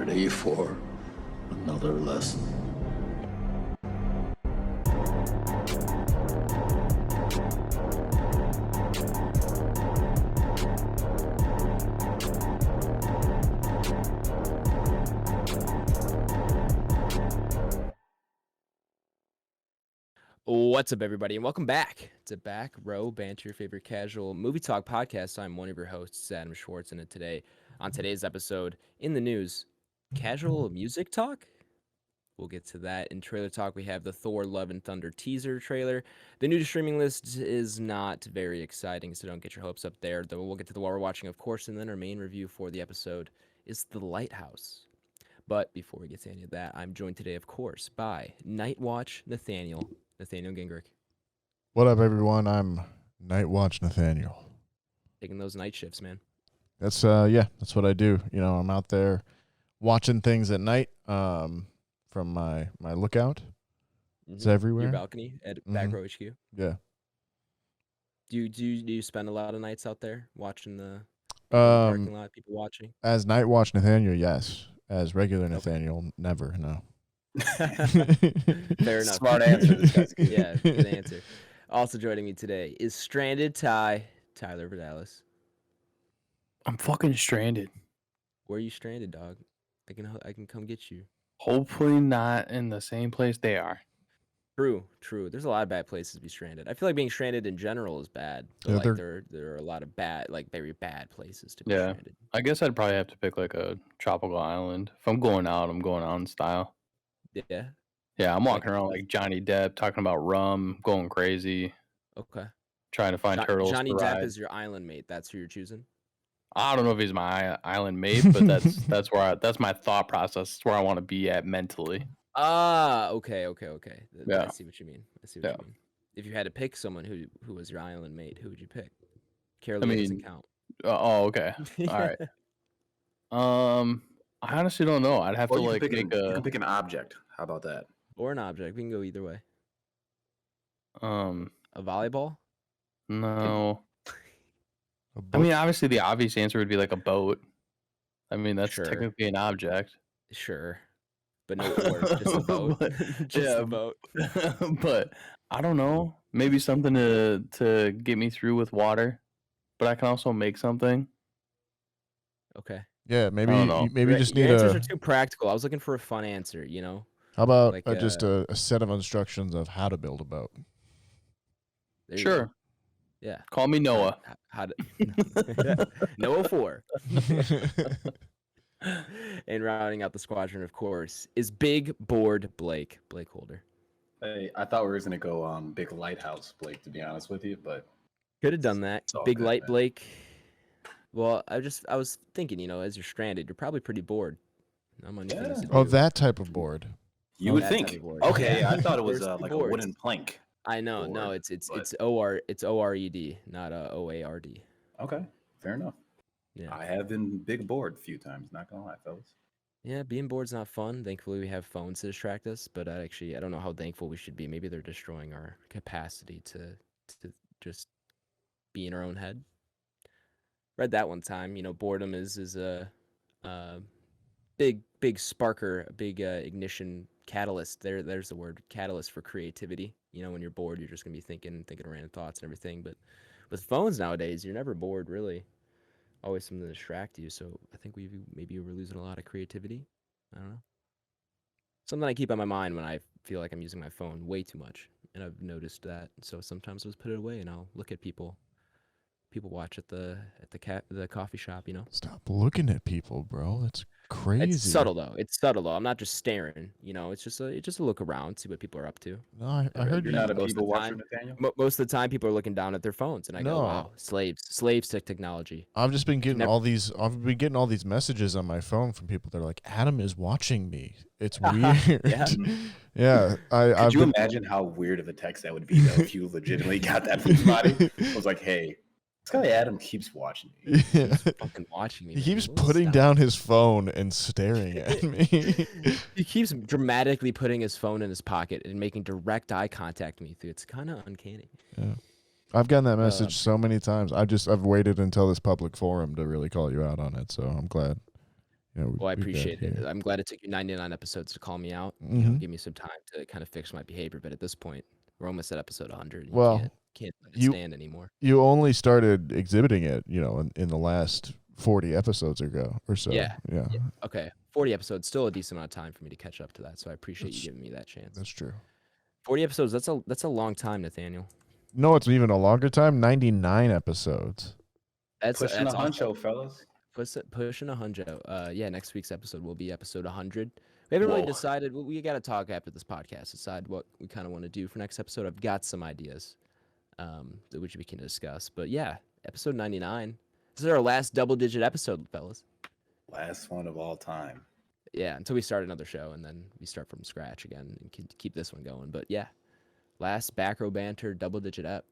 ready for another lesson? What's up, everybody, and welcome back to Back Row Banter, your favorite casual movie talk podcast. I'm one of your hosts, Adam Schwartz, and on today's episode, in the news, casual music talk? We'll get to that. In trailer talk, we have the Thor Love and Thunder teaser trailer. The new streaming list is not very exciting, so don't get your hopes up there. Though we'll get to the what we're watching, of course, and then our main review for the episode is The Lighthouse. But before we get to any of that, I'm joined today, of course, by Night Watch Nathaniel Gingrich. What up, everyone? I'm Night Watch Nathaniel. Taking those night shifts, man. That's that's what I do. You know, I'm out there watching things at night from my lookout. It's everywhere. Your balcony at Back Row HQ. Yeah. Do you spend a lot of nights out there watching the parking lot, people watching? As Night Watch Nathaniel, yes. As regular Nathaniel, never, no. Fair enough. Smart answer. This guy's good. Yeah, good answer. Also joining me today is Stranded Tyler Verdalis. I'm fucking stranded. Where are you stranded, dog? I can come get you. Hopefully not in the same place they are. True. There's a lot of bad places to be stranded. I feel like being stranded in general is bad. But Yeah, there are a lot of bad, like very bad places to be Yeah. stranded. I guess I'd probably have to pick like a tropical island. If I'm going out in style. Yeah. Yeah, I'm walking around like Johnny Depp, talking about rum, going crazy, Okay. trying to find turtles. Johnny to Depp ride. is your island mate. That's who you're choosing. I don't know if he's my island mate, but that's my thought process. It's where I want to be at mentally. Ah, okay. Yeah. I see what you mean. You mean. If you had to pick someone who was your island mate, who would you pick? Carolina doesn't count. Oh, okay. All right. I honestly don't know. I'd have to like you can pick an object. How about that? Or an object. We can go either way. A volleyball? No. I mean, obviously the obvious answer would be like a boat. I mean, that's technically an object. Sure. But no, or just a boat. A boat. But I don't know. Maybe something to get me through with water. But I can also make something. Okay. Yeah, maybe Your just need answers are too practical. I was looking for a fun answer, you know? How about like, just a set of instructions of how to build a boat? Sure. Yeah. Call me Noah. Noah 4. And rounding out the squadron, of course, is Big Board BlakeHolder. Hey, I thought we were going to go Big Lighthouse Blake, to be honest with you, but could have done that. Big good, Light man. Blake. Well, I was thinking, you know, as you're stranded, you're probably pretty bored. Not many things to do. Oh, that type of board. You would that think. type of board. Okay, Yeah. I thought it was There's like boards. a wooden plank. I know. No, board, it's but- ORED, not OARD. Okay, fair enough. Yeah. I have been big bored a few times, not going to lie, fellas. Yeah, being bored's not fun. Thankfully, we have phones to distract us, but I don't know how thankful we should be. Maybe they're destroying our capacity to just be in our own head. Read that one time. You know, boredom is a big sparker, a big ignition catalyst. There's the word, catalyst, for creativity. You know, when you're bored, you're just gonna be thinking random thoughts and everything. But with phones nowadays, you're never bored, really. Always something to distract you. So I think maybe we're losing a lot of creativity. I don't know. Something I keep on my mind when I feel like I'm using my phone way too much, and I've noticed that. So sometimes I'll just put it away and I'll look at people watch at the coffee shop. You know. Stop looking at people, bro. That's crazy. It's subtle though. I'm not just staring. You know, it's just a look around, see what people are up to. No, I heard You're you. not a most of people the watcher, time- Nathaniel? Most of the time, people are looking down at their phones, and I go, No. "Wow, slaves to technology." I've just been getting Never- all these messages on my phone from people that are like, Adam is watching me. It's weird. Yeah. Yeah. Could you imagine how weird of a text that would be, though, if you legitimately got that from somebody? It was like, hey, this guy Adam keeps watching me. Yeah. Fucking watching me. He man. keeps Will putting stop. down his phone and staring at me. He keeps dramatically putting his phone in his pocket and making direct eye contact with me. It's kind of uncanny. Yeah. I've gotten that message so many times. I've waited until this public forum to really call you out on it, so I'm glad Well, I we got appreciate it. here. I'm glad it took you 99 episodes to call me out. Mhm. Give me some time to kind of fix my behavior. But at this point, we're almost at episode 100, and Well, you can't let it you- stand anymore. You only started exhibiting it, in the last 40 episodes ago or so. Yeah. Yeah. Okay, 40 episodes, still a decent amount of time for me to catch up to that. So I appreciate you That's- giving me that chance. That's true. 40 episodes. That's a long time, Nathaniel. No, it's even a longer time. 99 episodes. Pushing a that's awesome. huncho, fellas. Pushing a huncho. Yeah, next week's episode will be episode 100. We haven't really Whoa. decided. We got to talk after this podcast. Decide what we kind of want to do for next episode. I've got some ideas, which we can discuss. But yeah, episode 99. This is our last double-digit episode, fellas. Last one of all time. Yeah, until we start another show, and then we start from scratch again and can keep this one going. But yeah, last Back Row Banter double-digit ep.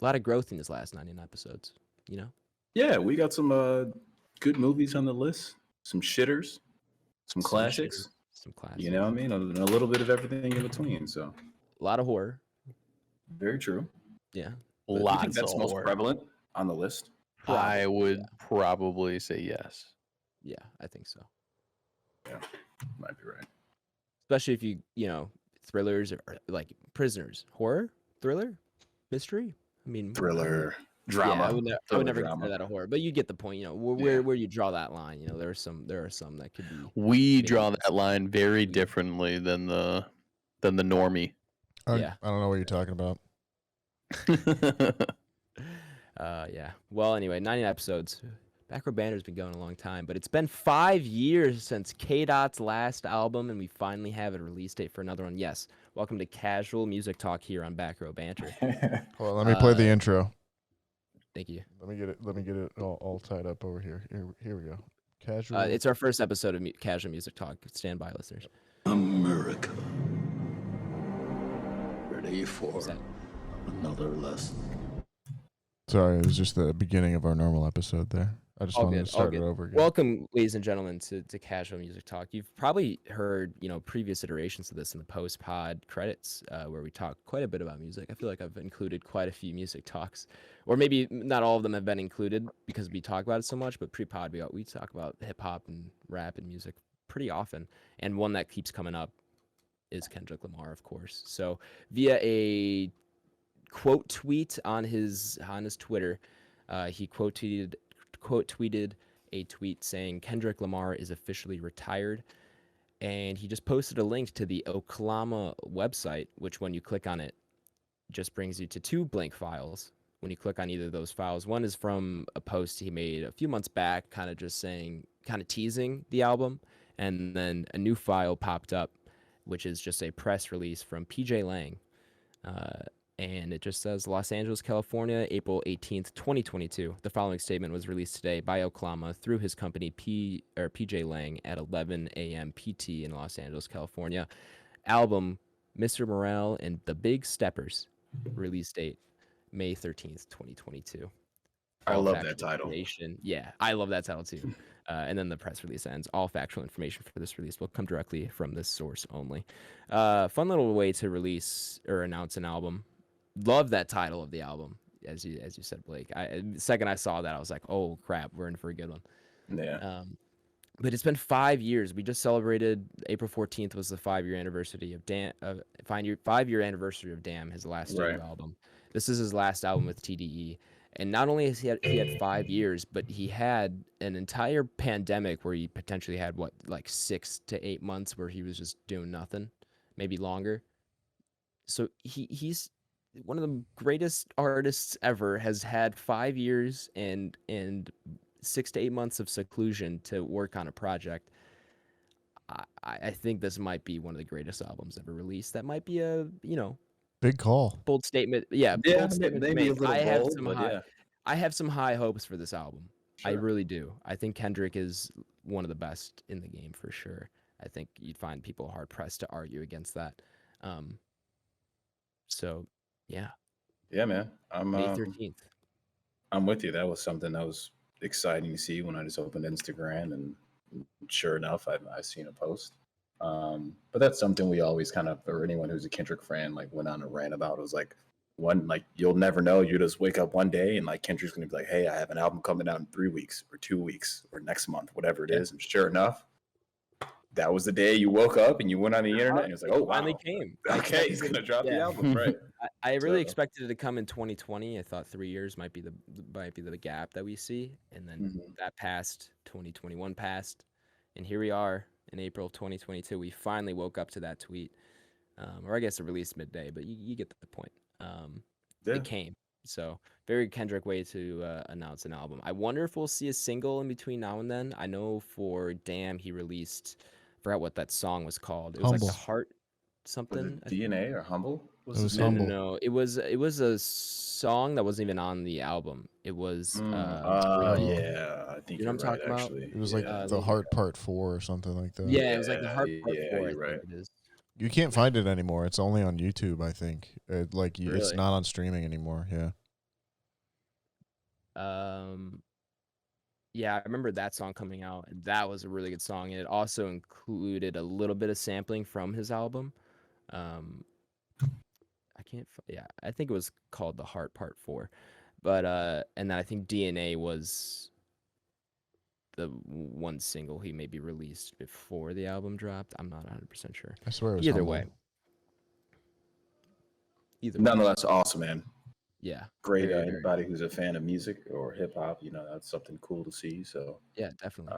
A lot of growth in these last 99 episodes. Yeah, we got some good movies on the list. Some shitters, some classics. Some classics. You know what I mean? And a little bit of everything in between. So A lot of horror. very true. Yeah. But do you think Lots that's of most horror. prevalent on the list? I would Yeah. probably say yes. Yeah, I think so. Yeah, might be right. Especially if thrillers or like Prisoners. Horror? Thriller? Mystery? I mean, Thriller, yeah, drama. I would Thriller, never drama. consider that a horror, but you get the point. Where you draw that line. There are some that could be. We draw Maybe. that line very differently than the normie. Yeah. I don't know what you're talking about. Yeah. Well, anyway, 90 episodes. Back Row Banter's been going a long time, but it's been 5 years since K-Dot's last album, and we finally have a release date for another one. Yes. Welcome to Casual Music Talk here on Back Row Banter. Hold on, let me play the intro. Thank you. Let me get it all tied up over here. Here we go. Casual. It's our first episode of Casual Music Talk. Stand by, listeners. America. Ready for What's that? another lesson. Sorry, it was just the beginning of our normal episode there. I just All wanted good, to all start it good. over again. Welcome, ladies and gentlemen, to Casual Music Talk. You've probably heard, previous iterations of this in the post-pod credits, where we talk quite a bit about music. I feel like I've included quite a few music talks, or maybe not all of them have been included because we talk about it so much. But pre-pod, we talk about hip hop and rap and music pretty often, and one that keeps coming up is Kendrick Lamar, of course. So via a quote tweet on his Twitter, he quote tweeted a tweet saying Kendrick Lamar is officially retired, and he just posted a link to the Oklahoma website, which when you click on it just brings you to two blank files. When you click on either of those files, one is from a post he made a few months back, kind of teasing the album, and then a new file popped up, which is just a press release from PJ Lang. And it just says Los Angeles, California, April 18th, 2022. The following statement was released today by Oklahoma through his company PJ Lang at 11 a.m. PT in Los Angeles, California. Album Mr. Morale and the Big Steppers. Release date May 13th, 2022. I All love factual that title. information- Yeah, I love that title too. And then the press release ends. All factual information for this release will come directly from this source only. Fun little way to release or announce an album. Love that title of the album, as you said, Blake. The second I saw that, I was like, "Oh crap, we're in for a good one." Yeah. But it's been 5 years. We just celebrated April 14th was the 5-year anniversary of Damn. 5-year anniversary of Damn, his last studio album. This is his last album with TDE, and not only has he had 5 years, but he had an entire pandemic where he potentially had 6 to 8 months where he was just doing nothing, maybe longer. So he's one of the greatest artists ever, has had 5 years and 6 to 8 months of seclusion to work on a project. I think this might be one of the greatest albums ever released. That might be a Big call. bold statement. Yeah, Yeah, bold statement to maybe a make. little bold, but yeah. I have some high hopes for this album. I Sure. really do. I think Kendrick is one of the best in the game for sure. I think you'd find people hard pressed to argue against that. So yeah, Yeah, man. May 13th. I'm with you. That was something that was exciting to see when I just opened Instagram, and sure enough, I seen a post. But that's something we always kind of, or anyone who's a Kendrick fan, like went on a rant about. It was like, you'll never know. You just wake up one day and like Kendrick's gonna be like, hey, I have an album coming out in 3 weeks or 2 weeks or next month, whatever it is. And sure enough, that was the day you woke up and you went on the internet and it's like, oh, wow. Finally came. Okay, he's gonna drop the album, right? I really expected it to come in 2020. I thought 3 years might be the gap that we see, and then that passed. 2021 passed, and here we are in April 2022. We finally woke up to that tweet, or I guess it released midday, but you get the point. It came. So very Kendrick way to announce an album. I wonder if we'll see a single in between now and then. I know for Damn he released, I forgot what that song was called. It was Humble. like the Heart something. Was it DNA or Humble? It was No, Humble. no, it was a song that wasn't even on the album. It was yeah, I think you know what I'm talking about? actually. It was like the Heart Part 4 or something like that. Yeah, it was like the Heart Part 4. You're right. It is. You can't find it anymore. It's only on YouTube, I think. It's Really? not on streaming anymore. Yeah. Yeah, I remember that song coming out, and that was a really good song. And it also included a little bit of sampling from his album. I think it was called The Heart Part 4. But and then I think DNA was the one single he maybe released before the album dropped. I'm not 100% sure. I swear it was Either Humble. way. Nonetheless, awesome, man. Yeah. Great. Very, very Anybody who's a fan of music or hip hop, that's something cool to see. So yeah, definitely.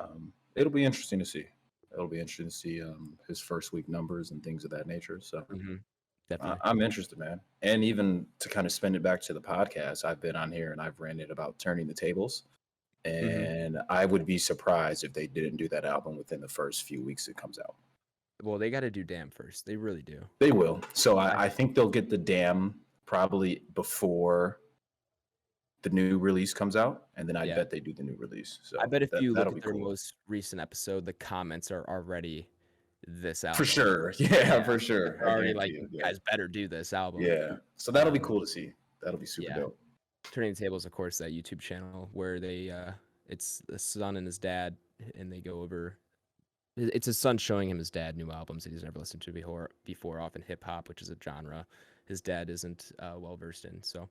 it'll be interesting to see. It'll be interesting to see his first week numbers and things of that nature. So Definitely. I'm interested, man. And even to kind of spin it back to the podcast, I've been on here and I've ranted about turning the tables. And I would be surprised if they didn't do that album within the first few weeks it comes out. Well, they got to do Damn first. They really do. They will. So I think they'll get the Damn probably before the new release comes out. And then I bet they do the new release. So I bet if you look at their most recent episode, the comments are already this album. For sure. Yeah, for sure. They're already like, you guys better do this album. Yeah. So that'll be cool to see. That'll be super dope. Turning the Tables, of course, that YouTube channel where they it's the son and his dad, and they go over. It's his son showing him his dad new albums that he's never listened to before, often hip hop, which is a genre his dad isn't well versed in. So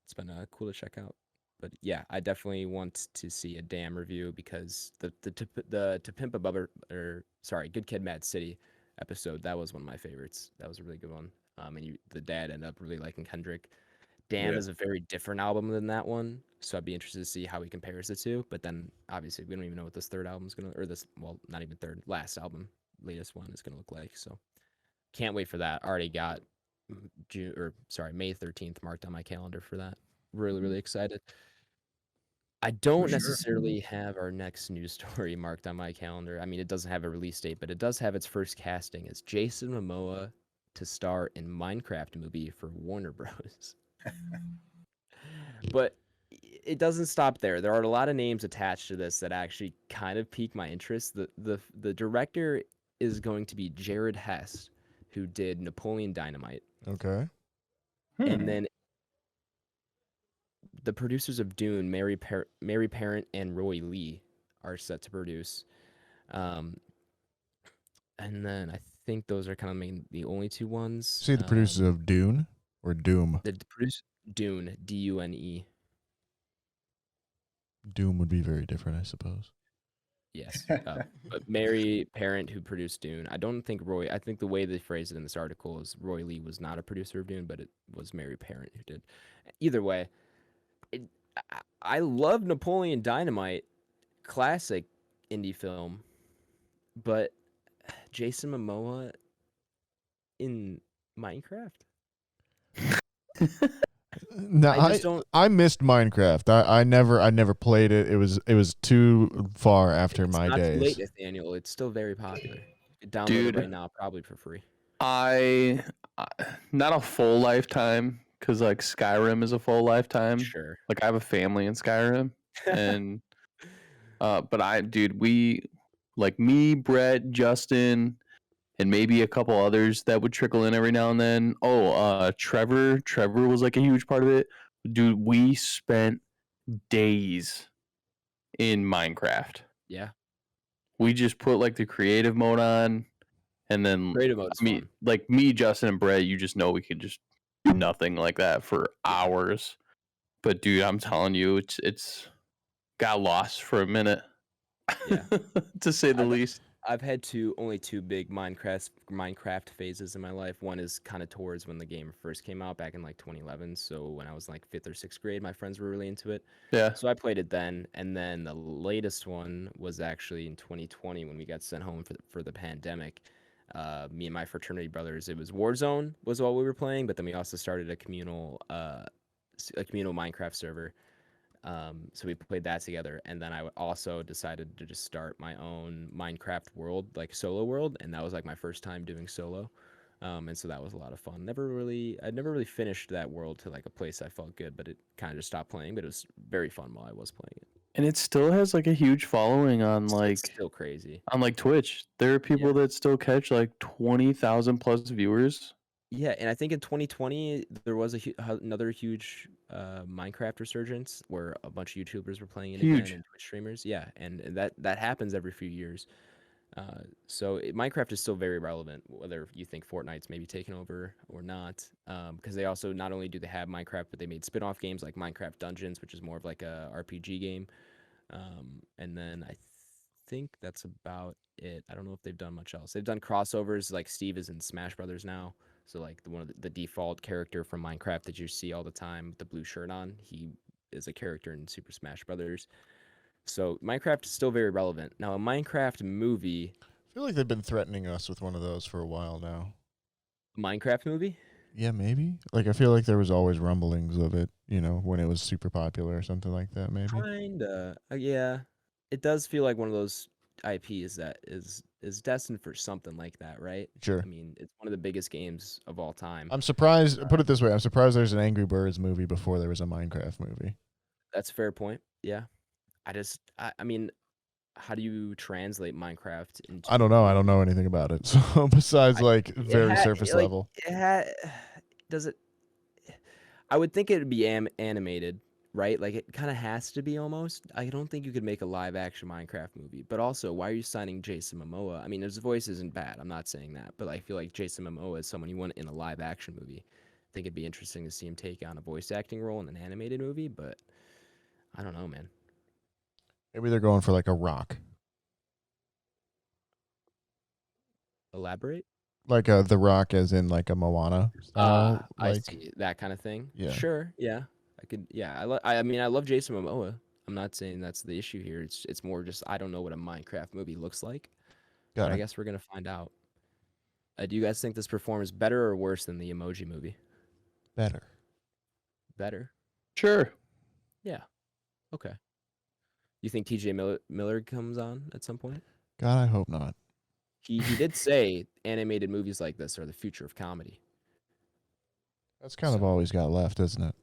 it's been cool to check out. But yeah, I definitely want to see a Damn review because the To Pimp a Butterfly, Good Kid, Mad City episode, that was one of my favorites. That was a really good one. And the dad ended up really liking Kendrick. Damn is a very different album than that one, so I'd be interested to see how he compares the two. But then, obviously, we don't even know what this third album is gonna, not even third, latest one is gonna look like. So, can't wait for that. Already got May 13th marked on my calendar for that. Really, really excited. I don't necessarily have our next news story marked on my calendar. I mean, it doesn't have a release date, but it does have its first casting. It's Jason Momoa to star in Minecraft movie for Warner Bros. But it doesn't stop there. There are a lot of names attached to this that actually kind of pique my interest. The director is going to be Jared Hess, who did Napoleon Dynamite. Okay. And then the producers of Dune, Mary Parent and Roy Lee, are set to produce. And then I think those are kind of the only two ones. See the producers of Dune or Doom? The producer Dune, Dune. Doom would be very different, I suppose. Yes. But Mary Parent, who produced Dune, I think the way they phrased it in this article is Roy Lee was not a producer of Dune, but it was Mary Parent who did. Either way, I love Napoleon Dynamite, classic indie film, but Jason Momoa in Minecraft? No, I missed Minecraft. I never played it. It was too far after my days. It's not too late, Nathaniel. It's still very popular. You can download it right now, probably for free. I not a full lifetime, because like Skyrim is a full lifetime. Sure. Like I have a family in Skyrim, and but we like me, Brett, Justin, and maybe a couple others that would trickle in every now and then. Trevor was like a huge part of it. Dude, we spent days in Minecraft. Yeah. We just put like the creative mode on, and then creative mode is fun. Like me, Justin, and Brett, you just know we could just nothing like that for hours. But dude, I'm telling you, it's got lost for a minute. Yeah. To say the I've- least. I've had only two big Minecraft phases in my life. One is kind of towards when the game first came out back in like 2011. So when I was in, like 5th or 6th grade, my friends were really into it. Yeah. So I played it then, and then the latest one was actually in 2020 when we got sent home for the pandemic. Me and my fraternity brothers, it was Warzone was what we were playing, but then we also started a communal Minecraft server. So we played that together, and then I also decided to just start my own Minecraft world, like solo world, and that was like my first time doing solo. And so that was a lot of fun. I never really finished that world to like a place I felt good, but it kind of just stopped playing. But it was very fun while I was playing it. And it still has like a huge following on It's like still crazy. on like Twitch. There are people that still catch like 20,000 plus viewers. Yeah, and I think in 2020 there was another huge Minecraft resurgence where a bunch of YouTubers were playing it Huge. again and Twitch streamers. Yeah, and that happens every few years. So Minecraft is still very relevant, whether you think Fortnite's maybe taken over or not. Because they also not only do they have Minecraft, but they made spin-off games like Minecraft Dungeons, which is more of like a RPG game. And then I think that's about it. I don't know if they've done much else. They've done crossovers, like Steve is in Smash Brothers now. So like one of the default character from Minecraft that you see all the time with the blue shirt on, he is a character in Super Smash Brothers. So Minecraft is still very relevant. Now a Minecraft movie, I feel like they've been threatening us with one of those for a while now. Minecraft movie? Yeah, maybe. Like I feel like there was always rumblings of it, you know, when it was super popular or something like that. Maybe. Kinda. Yeah. It does feel like one of those IPs that is destined for something like that, right? Sure. I mean, it's one of the biggest games of all time. I'm surprised. Put it this way: I'm surprised there's an Angry Birds movie before there was a Minecraft movie. That's a fair point. Yeah. I mean, how do you translate Minecraft into? I don't know. I don't know anything about it. So besides like very surface like, level. Does it? I would think it would be animated, right? Like it kind of has to be almost. I don't think you could make a live action Minecraft movie. But also, why are you signing Jason Momoa? I mean, his voice isn't bad. I'm not saying that, but I feel like Jason Momoa is someone you want in a live action movie. I think it'd be interesting to see him take on a voice acting role in an animated movie, but I don't know, man. Maybe they're going for like a Rock, Elaborate. like The Rock, as in like a Moana style. I Like see that kind of thing. Yeah. Sure. Yeah. I could. Yeah. I mean, I love Jason Momoa. I'm not saying that's the issue here. It's more just I don't know what a Minecraft movie looks like. But got I it. guess we're gonna find out. Do you guys think this performs better or worse than the Emoji Movie? Better. Better. Sure. Yeah. Okay. You think T.J. Miller comes on at some point? God, I hope not. He did say animated movies like this are the future of comedy. That's kind of So- all he's got left, isn't it?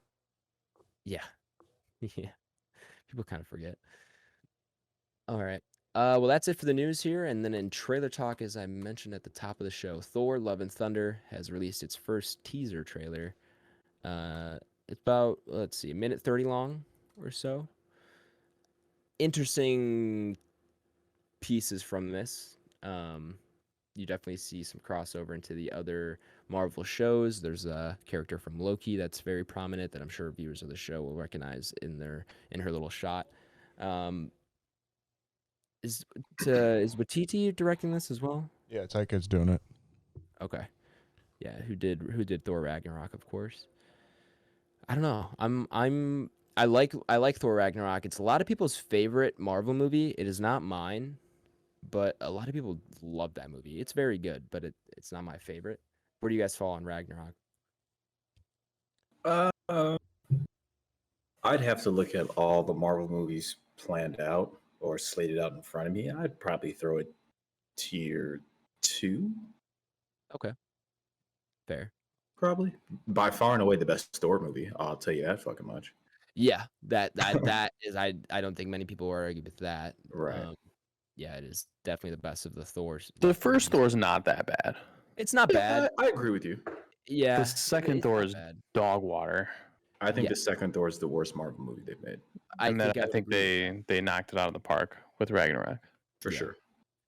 Yeah. Yeah. People kind of forget. All right. Well, that's it for the news here. And then in trailer talk, as I mentioned at the top of the show, Thor: Love and Thunder has released its first teaser trailer. It's about, let's see, a minute 30 long or so. Interesting pieces from this. You definitely see some crossover into the other Marvel shows. There's a character from Loki that's very prominent that I'm sure viewers of the show will recognize in her little shot. Is Waititi directing this as well? Yeah, Taika's doing it. Okay. Yeah, who did Thor Ragnarok, of course. I don't know. I like Thor Ragnarok. It's a lot of people's favorite Marvel movie. It is not mine, but a lot of people love that movie. It's very good, but it's not my favorite. Where do you guys fall on Ragnarok? I'd have to look at all the Marvel movies planned out or slated out in front of me. I'd probably throw it tier 2. Okay. Fair. Probably by far and away the best Thor movie. I'll tell you that fucking much. Yeah, that is I don't think many people will argue with that. Right. Yeah, it is definitely the best of the Thors. The first Thor's not that bad. It's not bad. I agree with you. Yeah. The second it's Thor not is bad. dog water. I think Yeah. the second Thor is the worst Marvel movie they've made. And then I would think agree with that. they knocked it out of the park with Ragnarok. For Yeah. sure.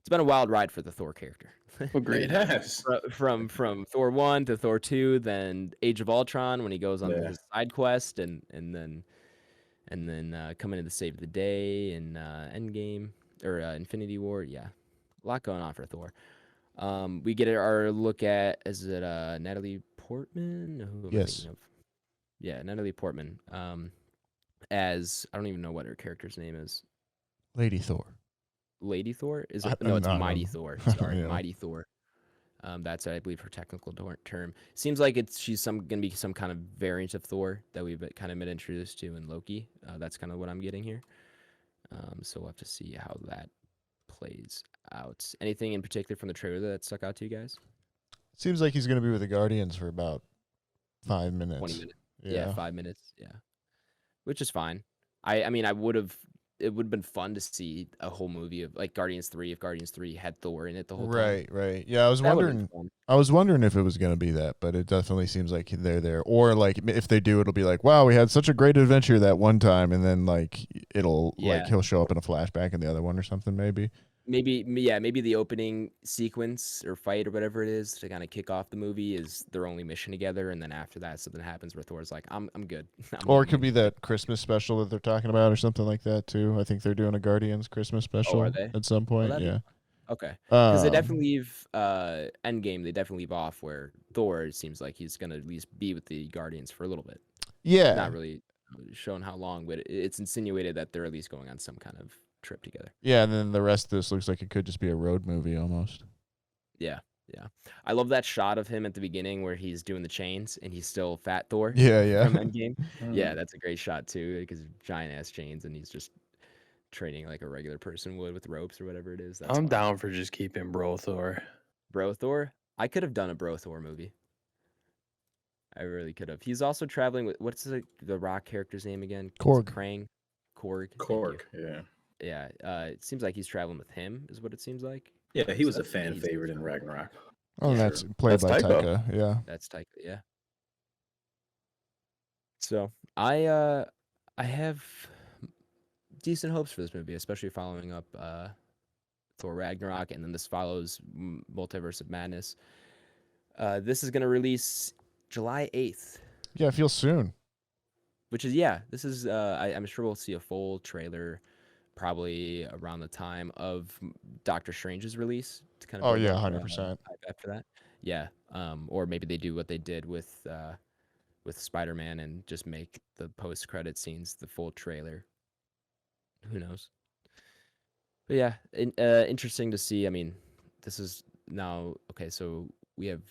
it's been a wild ride for the Thor character. Agreed. It has. From Thor 1 to Thor 2, then Age of Ultron when he goes on Yeah. his side quest, and then coming in to save the day in Endgame or Infinity War. Yeah, a lot going on for Thor. We get our look at, is it Natalie Portman? Who am I Yes. thinking of? Yeah, Natalie Portman. As I don't even know what her character's name is. Lady Thor. Lady Thor? Is I- it? No, it's I don't Mighty know. Thor. I don't Sorry, know. Mighty Thor. That's I believe her technical term. Seems like she's gonna be some kind of variant of Thor that we've kind of been introduced to in Loki. That's kind of what I'm getting here. So we'll have to see how that plays out. Anything in particular from the trailer that stuck out to you guys? Seems like he's going to be with the Guardians for about 5 minutes. 20 minutes. Yeah. Yeah, 5 minutes. Yeah, which is fine. I mean, it would have been fun to see a whole movie of like Guardians 3 if Guardians 3 had Thor in it the whole time. Right. Yeah, I was That would've been wondering. fun. I was wondering if it was going to be that, but it definitely seems like they're there. Or like if they do, it'll be like, wow, we had such a great adventure that one time, and then like it'll like Yeah. he'll show up in a flashback in the other one or something maybe. Maybe the opening sequence or fight or whatever it is to kind of kick off the movie is their only mission together, and then after that something happens where Thor's like, I'm good. Or it could be that Christmas special that they're talking about or something like that too. I think they're doing a Guardians Christmas special they? at some point. that'd be- Yeah. Okay. Because they Um, definitely leave Endgame. They definitely leave off where Thor, it seems like he's gonna at least be with the Guardians for a little bit. Yeah. Not really shown how long, but it's insinuated that they're at least going on some kind of trip together. Yeah, and then the rest of this looks like it could just be a road movie almost. Yeah. I love that shot of him at the beginning where he's doing the chains and he's still Fat Thor Yeah. from Endgame. Yeah, that's a great shot too because giant ass chains and he's just training like a regular person would with ropes or whatever it is. That's I'm fun. down for just keeping Bro Thor. Bro Thor. I could have done a Bro Thor movie. I really could have. He's also traveling with what's the Rock character's name again? Korg. Krang. Korg. thank you. Korg. Yeah. Yeah. It seems like he's traveling with him, is what it seems like. Yeah, he was a that's fan amazing. favorite in Ragnarok. Oh, Yeah. that's played That's by Taika. Taika. Yeah. That's Taika, yeah. So I have decent hopes for this movie, especially following up Thor Ragnarok, and then this follows Multiverse of Madness. This is gonna release July 8th. Yeah, it feels soon. Which is this is I'm sure we'll see a full trailer probably around the time of Doctor Strange's release to kind of Oh build yeah, up, 100%. hype after that. Yeah. Or maybe they do what they did with Spider-Man and just make the post-credit scenes the full trailer. Who knows? But yeah, interesting to see. I mean, this is now okay, so we have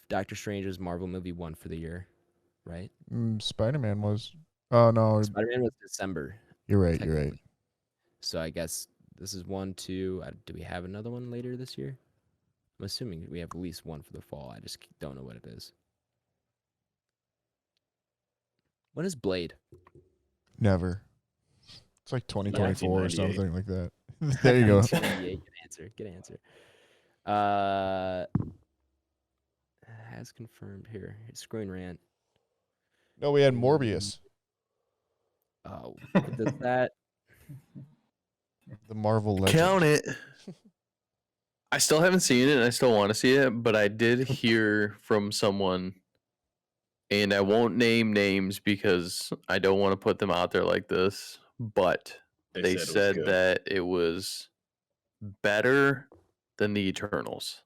Doctor Strange's Marvel movie 1 for the year, right? Spider-Man was. Oh no, Spider-Man was December. you're right. technically. So I guess this is 1, 2. Do we have another one later this year? I'm assuming we have at least one for the fall. I just don't know what it is. When is Blade? Never. It's like 2024 or 1998. something like that. There you go. 1998. Good answer. Has confirmed here. Screen rant. No, we had Morbius, Oh, does that? the Marvel legend. Count it. I still haven't seen it and I still want to see it, but I did hear from someone, and I won't name names because I don't want to put them out there like this, but they it was said good. that it was better than the Eternals.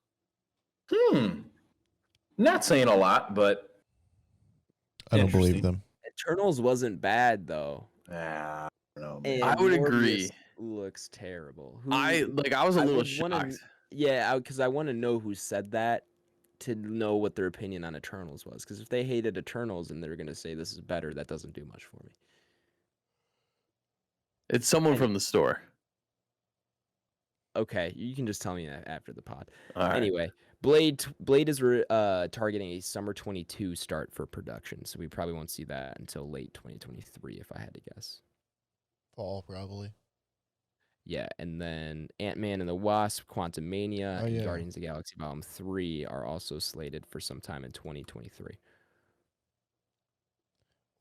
Not saying a lot, but I don't believe Interesting. them. Eternals wasn't bad though. I don't know, man. And I would Morbius agree. Looks terrible. I was a I little would wanna- shocked. Yeah, because I want to know who said that to know what their opinion on Eternals was. Because if they hated Eternals and they're gonna say this is better, that doesn't do much for me. It's someone from the store. Okay, you can just tell me that after the pod. All right. Anyway, Blade is targeting a summer 22 start for production, so we probably won't see that until late 2023, if I had to guess. Fall probably. Yeah, and then Ant-Man and the Wasp, Quantumania, Oh, and yeah. Guardians of the Galaxy Volume 3 are also slated for sometime in 2023.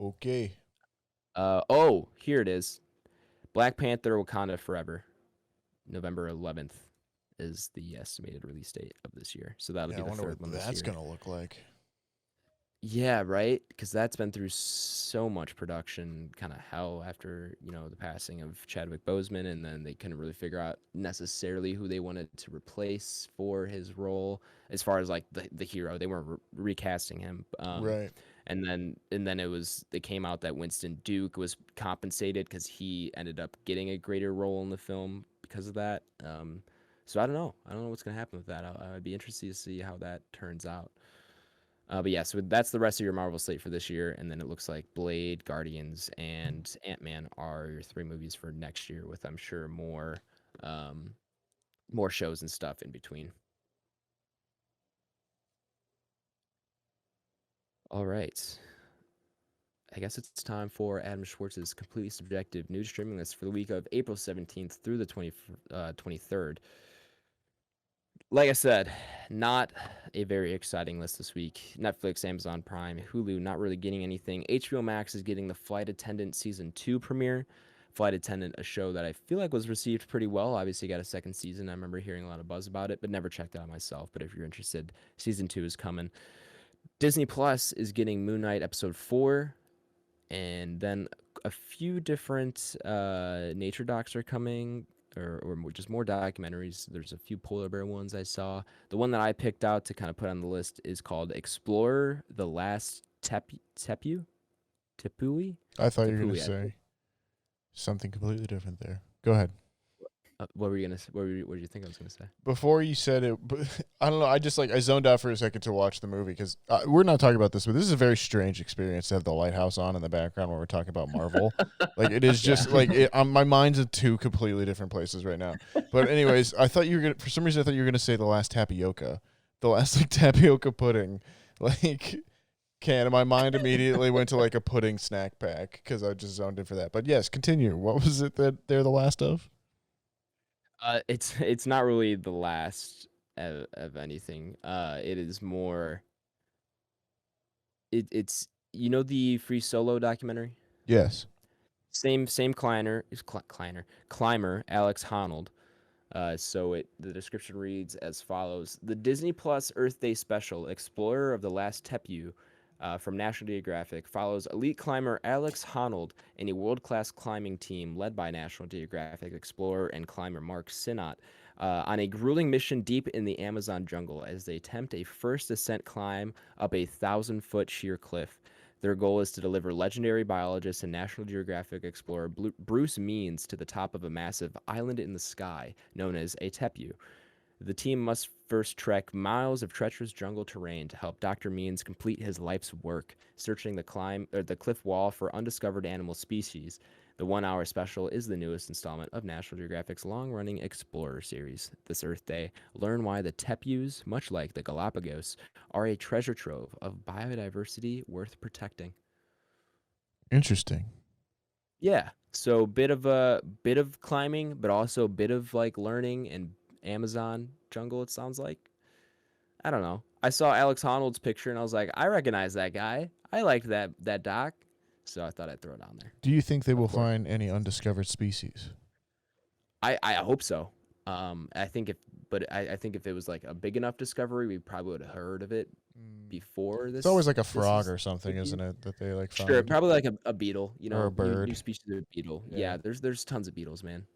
Okay. Here it is. Black Panther: Wakanda Forever, November 11th. is the estimated release date of this year. So that'll Yeah, I be the wonder third what one this that's year. gonna look like. Yeah, right. Because that's been through so much production kind of hell after the passing of Chadwick Boseman, and then they couldn't really figure out necessarily who they wanted to replace for his role as far as like the hero. They weren't recasting him. Right. And then it came out that Winston Duke was compensated because he ended up getting a greater role in the film because of that. So I don't know. I don't know what's gonna happen with that. I'd be interested to see how that turns out. But yeah, so that's the rest of your Marvel slate for this year, and then it looks like Blade, Guardians, and Ant-Man are your 3 movies for next year, with I'm sure more shows and stuff in between. All right. I guess it's time for Adam Schwartz's completely subjective news streaming list for the week of April 17th through the 23rd. Like I said, not a very exciting list this week. Netflix, Amazon Prime, Hulu not really getting anything. HBO Max is getting the Flight Attendant Season 2 premiere. Flight Attendant, a show that I feel like was received pretty well. Obviously got a second season. I remember hearing a lot of buzz about it, but never checked it out myself. But if you're interested, Season 2 is coming. Disney Plus is getting Moon Knight Episode 4. And then a few different nature docs are coming, or just more documentaries. There's a few polar bear ones I saw. The one that I picked out to kind of put on the list is called Explorer: The Last Tepui. I thought you were gonna Tepui, I say think. something completely different there. Go ahead. What were you gonna? What did you think I was gonna say? Before you said it, I don't know. I zoned out for a second to watch the movie because we're not talking about this, but this is a very strange experience to have the Lighthouse on in the background when we're talking about Marvel. Like it is just like my mind's in 2 completely different places right now. But anyways, I thought you were gonna. For some reason, I thought you were gonna say the last tapioca, the last like tapioca pudding, like. And my mind immediately went to like a pudding snack pack because I just zoned in for that. But yes, continue. What was it that they're the last of? It's not really the last of anything. It is more. It's the Free Solo documentary. Yes. Same climber Alex Honnold. The description reads as follows: the Disney Plus Earth Day special, Explorer of the Last Tepui, from National Geographic, follows elite climber Alex Honnold and a world-class climbing team led by National Geographic explorer and climber Mark Sinnott on a grueling mission deep in the Amazon jungle as they attempt a first ascent climb up a 1,000-foot sheer cliff. Their goal is to deliver legendary biologist and National Geographic explorer Bruce Means to the top of a massive island in the sky known as a Tepui. The team must first trek miles of treacherous jungle terrain to help Dr. Means complete his life's work, searching the cliff wall for undiscovered animal species. The 1-hour special is the newest installment of National Geographic's long-running Explorer series. This Earth Day, learn why the Tepus, much like the Galapagos, are a treasure trove of biodiversity worth protecting. Interesting. Yeah, so bit of climbing, but also a bit of like learning and Amazon jungle, it sounds like. I don't know. I saw Alex Honnold's picture and I was like, I recognize that guy. I liked that doc. So I thought I'd throw it on there. Do you think they will course. find any undiscovered species? I hope so. I think if it was like a big enough discovery, we probably would have heard of it before this. It's always like a this frog is- or something, isn't it? That they like find. Sure, probably like a beetle, Or a bird. New species of beetle. Yeah. Yeah, there's tons of beetles, man.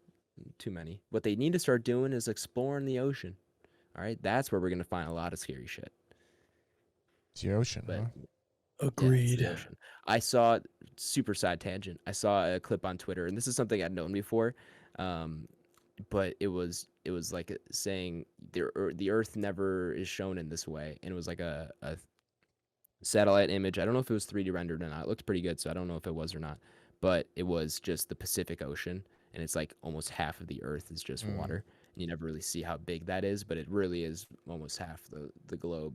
Too many. What they need to start doing is exploring the ocean. All right, that's where we're gonna find a lot of scary shit. It's the ocean, But huh? yeah, it's the ocean. I saw super side tangent. I saw a clip on Twitter, and this is something I'd known before, but it was like saying the Earth never is shown in this way, and it was like a satellite image. I don't know if it was 3D rendered or not. It looked pretty good, so I don't know if it was or not. But it was just the Pacific Ocean, and it's like almost half of the Earth is just water. And you never really see how big that is, but it really is almost half the globe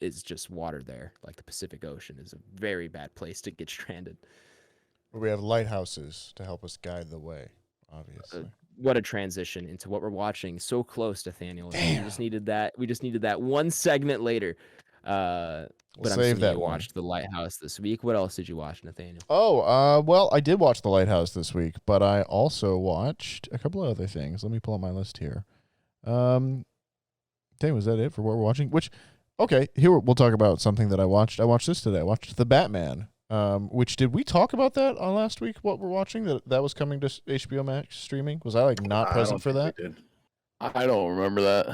is just water there. Like the Pacific Ocean is a very bad place to get stranded. Where we have lighthouses to help us guide the way, obviously. What a transition into what we're watching. So close, Nathaniel. We just needed that. We just needed that one segment later. We'll But I'm save assuming that you one. watched The Lighthouse this week. What else did you watch, Nathaniel? Oh, well, I did watch The Lighthouse this week, but I also watched a couple of other things. Let me pull up my list here. Dang, was that it for what we're watching? Okay, here we'll talk about something that I watched. I watched this today. I watched The Batman. Which did we talk about that on last week? What we're watching that was coming to HBO Max streaming? Was I like not I present don't for think that? we did. I don't remember that.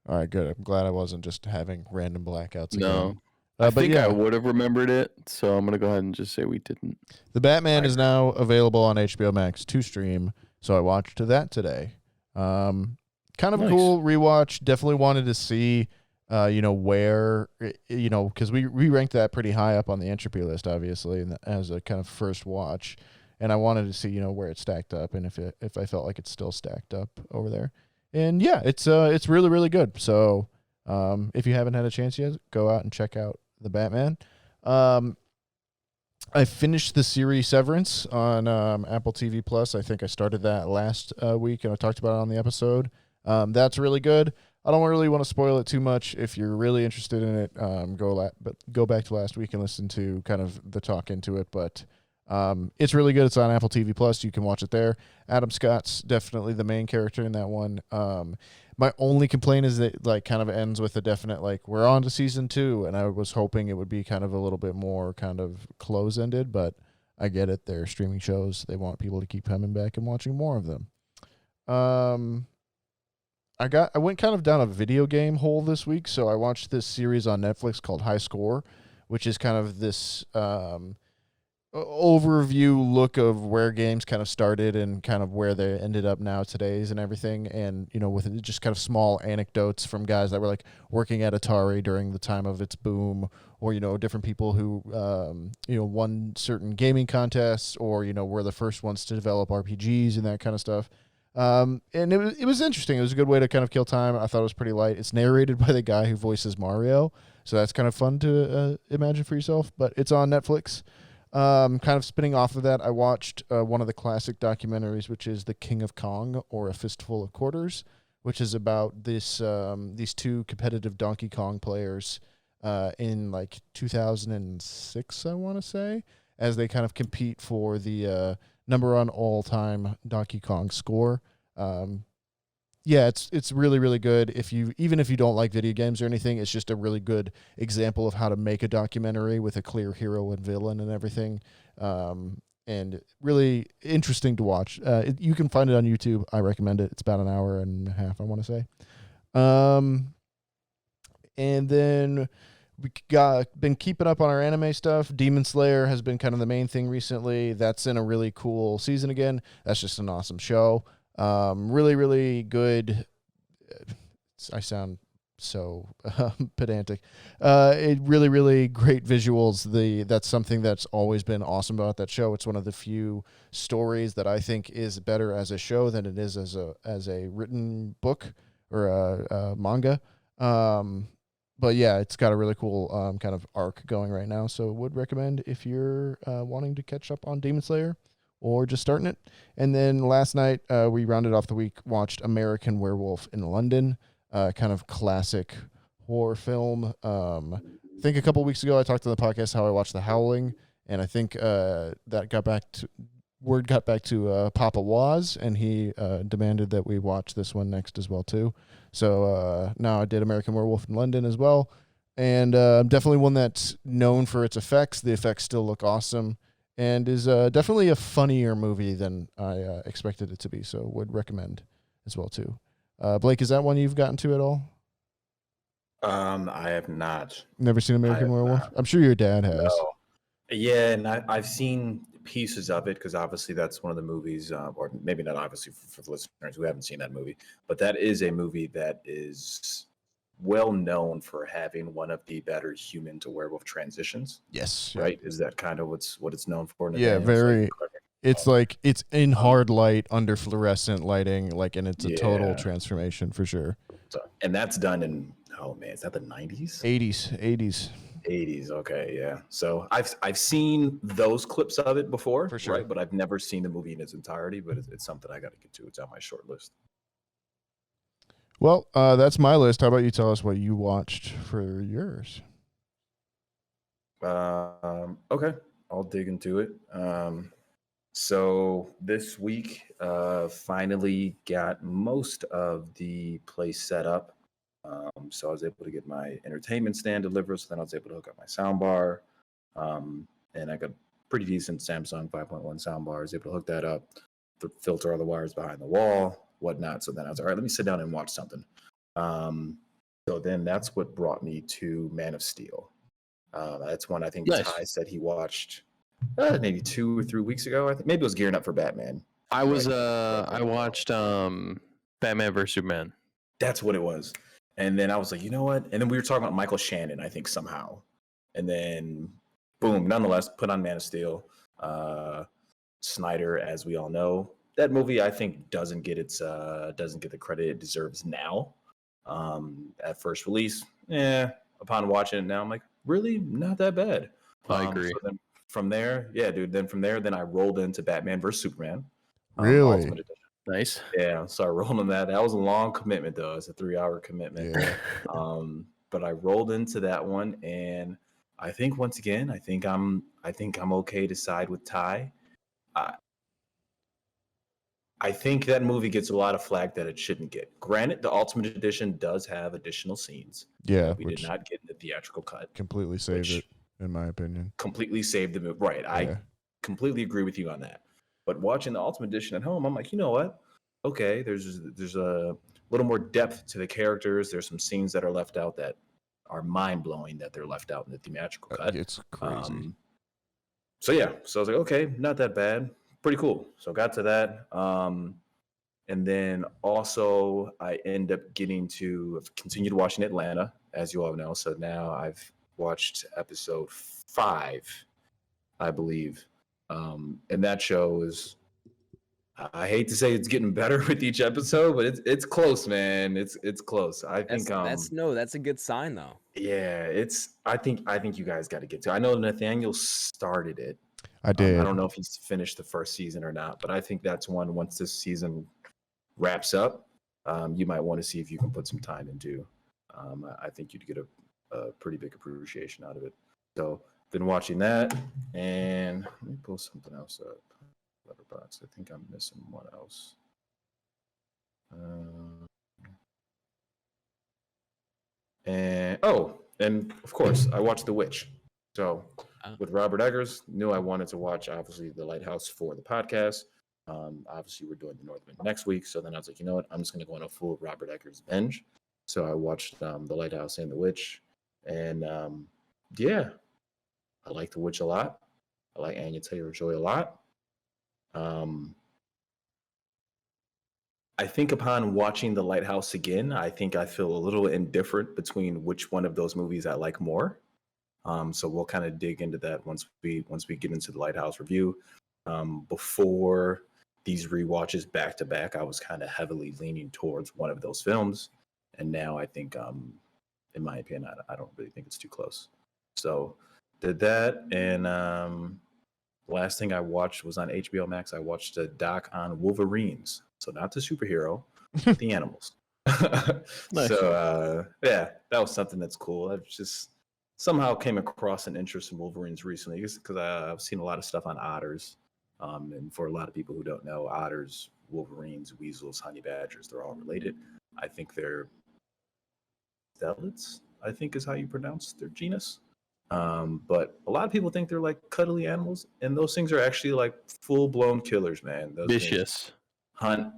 All right, good. I'm glad I wasn't just having random blackouts No. again. I But think yeah, I would have remembered it, so I'm gonna go ahead and just say we didn't. The Batman I is now available on HBO Max to stream, so I watched that today. Kind of a Nice. cool rewatch. Definitely wanted to see, where, because we ranked that pretty high up on the Entropy list, obviously, and as a kind of first watch, and I wanted to see, where it stacked up and if I felt like it's still stacked up over there. And yeah, it's really really good. So, if you haven't had a chance yet, go out and check out The Batman. I finished the series Severance on Apple TV Plus. I think I started that last week, and I talked about it on the episode. That's really good. I don't really want to spoil it too much. If you're really interested in it, go back to last week and listen to kind of the talk into it. But it's really good. It's on Apple TV Plus. You can watch it there. Adam Scott's definitely the main character in that one. My only complaint is that like kind of ends with a definite like we're on to season 2, and I was hoping it would be kind of a little bit more kind of close ended, but I get it. They're streaming shows. They want people to keep coming back and watching more of them. I went kind of down a video game hole this week, so I watched this series on Netflix called High Score, which is kind of this overview look of where games kind of started and kind of where they ended up nowadays and everything, and with just kind of small anecdotes from guys that were like working at Atari during the time of its boom, or different people who won certain gaming contests, or were the first ones to develop RPGs and that kind of stuff. And it was interesting. It was a good way to kind of kill time. I thought it was pretty light. It's narrated by the guy who voices Mario, so that's kind of fun to imagine for yourself. But it's on Netflix. Kind of spinning off of that, I watched one of the classic documentaries, which is The King of Kong, or A Fistful of Quarters, which is about these two competitive Donkey Kong players in like 2006, I want to say, as they kind of compete for the number one all-time Donkey Kong score. Yeah, it's really really good. Even if you don't like video games or anything, it's just a really good example of how to make a documentary with a clear hero and villain and everything, and really interesting to watch. You can find it on YouTube. I recommend it. It's about an hour and a half, I want to say. And then we been keeping up on our anime stuff. Demon Slayer has been kind of the main thing recently. That's in a really cool season again. That's just an awesome show. Really, really good. I sound so pedantic. Really, really great visuals. That's something that's always been awesome about that show. It's one of the few stories that I think is better as a show than it is as a written book or a manga. But yeah, it's got a really cool kind of arc going right now. So would recommend if you're wanting to catch up on Demon Slayer or just starting it. And then last night, we rounded off the week, watched American Werewolf in London, kind of classic horror film. I think a couple weeks ago I talked on the podcast how I watched The Howling, and I think that got back to Papa Waz, and he demanded that we watch this one next as well too. So now I did American Werewolf in London as well, and definitely one that's known for its effects. The effects still look awesome, and is definitely a funnier movie than I expected it to be. So would recommend as well too. Blake, is that one you've gotten to at all? I have not. Never seen American Werewolf? Not. I'm sure your dad has. No. Yeah, and I've seen pieces of it because obviously that's one of the movies, or maybe not obviously for the listeners who haven't seen that movie, but that is a movie that is well known for having one of the better human to werewolf transitions. Yes. Right? Is that kind of what it's known for? Yeah, very. It's like it's in hard light under fluorescent lighting, like, and it's a total transformation for sure. So, and that's done in, oh man, is that the 90s? 80s. 80s. Okay, yeah. So I've seen those clips of it before, for sure, right? But I've never seen the movie in its entirety. But it's something I got to get to. It's on my short list. Well, that's my list. How about you tell us what you watched for yours? Okay, I'll dig into it. So this week, finally got most of the place set up. So I was able to get my entertainment stand delivered. So then I was able to hook up my sound bar. And I got pretty decent Samsung 5.1 sound bar. I was able to hook that up, filter all the wires behind the wall, whatnot. So then I was all right, let me sit down and watch something. So then that's what brought me to Man of Steel. That's one I think Nice. Ty said he watched maybe 2 or 3 weeks ago. I think maybe it was gearing up for Batman. I watched Batman vs Superman. That's what it was. And then I was like, you know what? And then we were talking about Michael Shannon, I think somehow. And then boom, nonetheless, put on Man of Steel. Snyder, as we all know, that movie I think doesn't get the credit it deserves now. At first release, upon watching it now, I'm like, really not that bad. I agree. So then from there, then I rolled into Batman vs Superman. Really? Ultimate Edition. Nice. Yeah, so I rolled in that. That was a long commitment though. It's a 3-hour commitment. Yeah. But I rolled into that one, and I think once again, I think I'm okay to side with Ty. I think that movie gets a lot of flack that it shouldn't get. Granted, the Ultimate Edition does have additional scenes. Yeah, we which did not get in the theatrical cut. completely saved it, in my opinion. Completely saved the movie. Right. I completely agree with you on that. But watching the Ultimate Edition at home, I'm like, you know what? Okay, there's a little more depth to the characters. There's some scenes that are left out that are mind-blowing that they're left out in the theatrical cut. It's crazy. So I was like, okay, not that bad. Pretty cool. So got to that. And then also I end up continued watching Atlanta, as you all know. So now I've watched episode 5, I believe. And that show is, I hate to say it's getting better with each episode, but it's close, man. It's close. I think that's a good sign though. Yeah, I think you guys got to get to. I know Nathaniel started it. I did. I don't know if he's finished the first season or not, but I think that's one. Once this season wraps up, you might want to see if you can put some time into. I think you'd get a pretty big appreciation out of it. So been watching that, and let me pull something else up. Letterboxd. I think I'm missing one else. And of course, I watched The Witch. So with Robert Eggers, knew I wanted to watch, obviously, The Lighthouse for the podcast. Obviously, we're doing the Northman next week. So then I was like, you know what? I'm just going to go on a full Robert Eggers binge. So I watched The Lighthouse and The Witch. And I like The Witch a lot. I like Anya Taylor-Joy a lot. I think upon watching The Lighthouse again, I think I feel a little indifferent between which one of those movies I like more. So we'll kind of dig into that once we get into the Lighthouse review. Before these rewatches back to back, I was kind of heavily leaning towards one of those films, and now I think, in my opinion, I don't really think it's too close. So did that, and last thing I watched was on HBO Max. I watched a doc on Wolverines, so not the superhero, the animals. Nice. So that was something that's cool. I've just somehow came across an interest in Wolverines recently because I've seen a lot of stuff on otters. And for a lot of people who don't know, otters, Wolverines, weasels, honey badgers, they're all related. I think they're stelids, I think is how you pronounce their genus. But a lot of people think they're like cuddly animals, and those things are actually like full-blown killers, man. Those Vicious. Hunt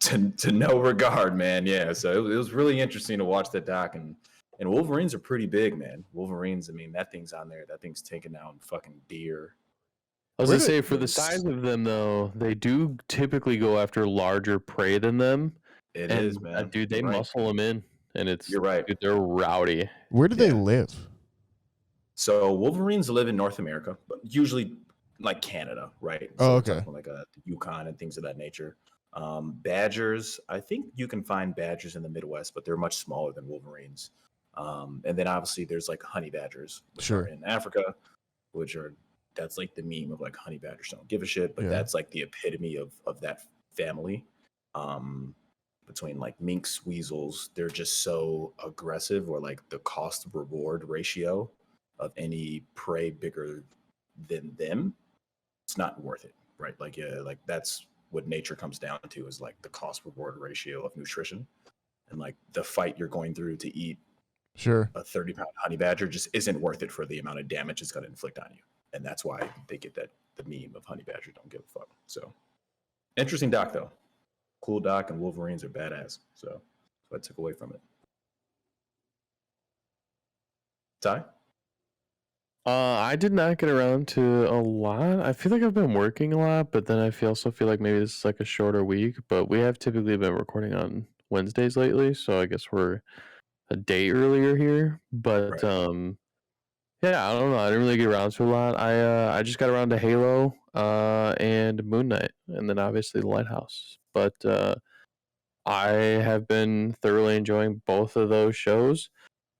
to no regard, man. Yeah, so it was really interesting to watch that doc, and Wolverines are pretty big, man. Wolverines, I mean, that thing's on there. That thing's taking down fucking deer. I was going to say, for the size of them, though, they do typically go after larger prey than them. It is, man. Dude, they muscle them in, and You're right. Dude, they're rowdy. Where do they live? So Wolverines live in North America, but usually like Canada, right? Oh, So okay. like the Yukon and things of that nature. Badgers, I think you can find badgers in the Midwest, but they're much smaller than Wolverines. And then obviously there's like honey badgers, which are in Africa, that's like the meme of like honey badgers don't give a shit, but that's like the epitome of that family. Between like minks, weasels, they're just so aggressive, or like the cost reward ratio of any prey bigger than them, it's not worth it. right? Like that's what nature comes down to, is like the cost reward ratio of nutrition, and like the fight you're going through to eat Sure. a 30-pound honey badger just isn't worth it for the amount of damage it's going to inflict on you. And that's why they get the meme of honey badger don't give a fuck. So interesting doc though. Cool doc, and Wolverines are badass. So that's what I took away from it. Ty? I did not get around to a lot. I feel like I've been working a lot, but then also feel like maybe this is like a shorter week. But we have typically been recording on Wednesdays lately, so I guess we're a day earlier here. But Right. yeah, I don't know. I didn't really get around to a lot. I just got around to Halo, and Moon Knight, and then obviously the Lighthouse. But I have been thoroughly enjoying both of those shows.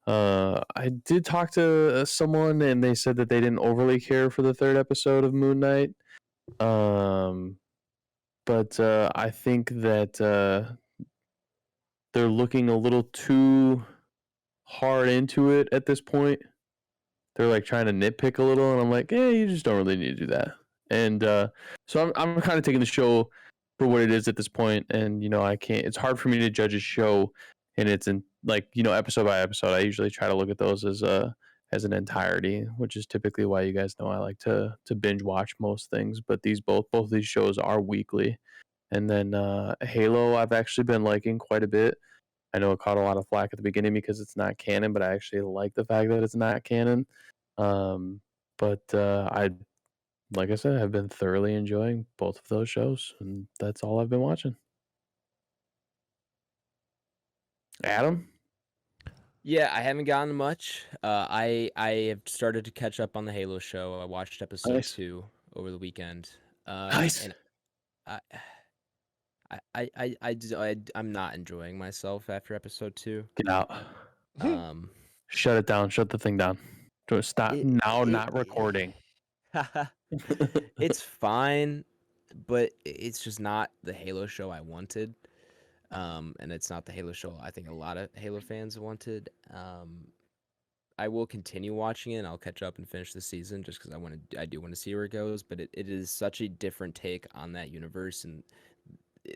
I did talk to someone, and they said that they didn't overly care for the third episode of Moon Knight. But I think that they're looking a little too hard into it at this point. They're like trying to nitpick a little, and I'm like, you just don't really need to do that. And so I'm kind of taking the show for what it is at this point, and I can't. It's hard for me to judge a show, and it's in like episode by episode. I usually try to look at those as an entirety, which is typically why you guys know I like to binge watch most things. But both of these shows are weekly, and then Halo I've actually been liking quite a bit. I know it caught a lot of flack at the beginning because it's not canon, but I actually like the fact that it's not canon. But like I said, I've been thoroughly enjoying both of those shows, and that's all I've been watching. Adam? Yeah, I haven't gotten much. I have started to catch up on the Halo show. I watched episode Nice. 2 over the weekend. Nice. And I'm not enjoying myself after episode 2. Get out. Um, Shut it down. Shut the thing down. Stop It- now. it- Not recording. it's fine, but it's just not the Halo show I wanted. And it's not the Halo show I think a lot of Halo fans wanted. I will continue watching it, and I'll catch up and finish the season just because I do want to see where it goes. But it is such a different take on that universe, and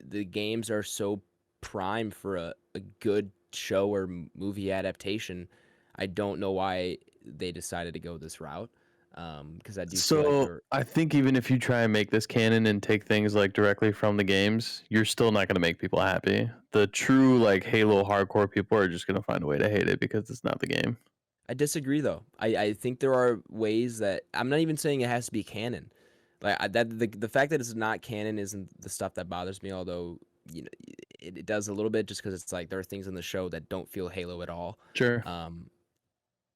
the games are so prime for a good show or movie adaptation. I don't know why they decided to go this route. Because I do feel like So I think even if you try and make this canon and take things like directly from the games, you're still not going to make people happy. The true like Halo hardcore people are just going to find a way to hate it because it's not the game. I disagree though. I think there are ways that I'm not even saying it has to be canon. Like the fact that it's not canon isn't the stuff that bothers me. Although it does a little bit just because it's like there are things in the show that don't feel Halo at all. Sure.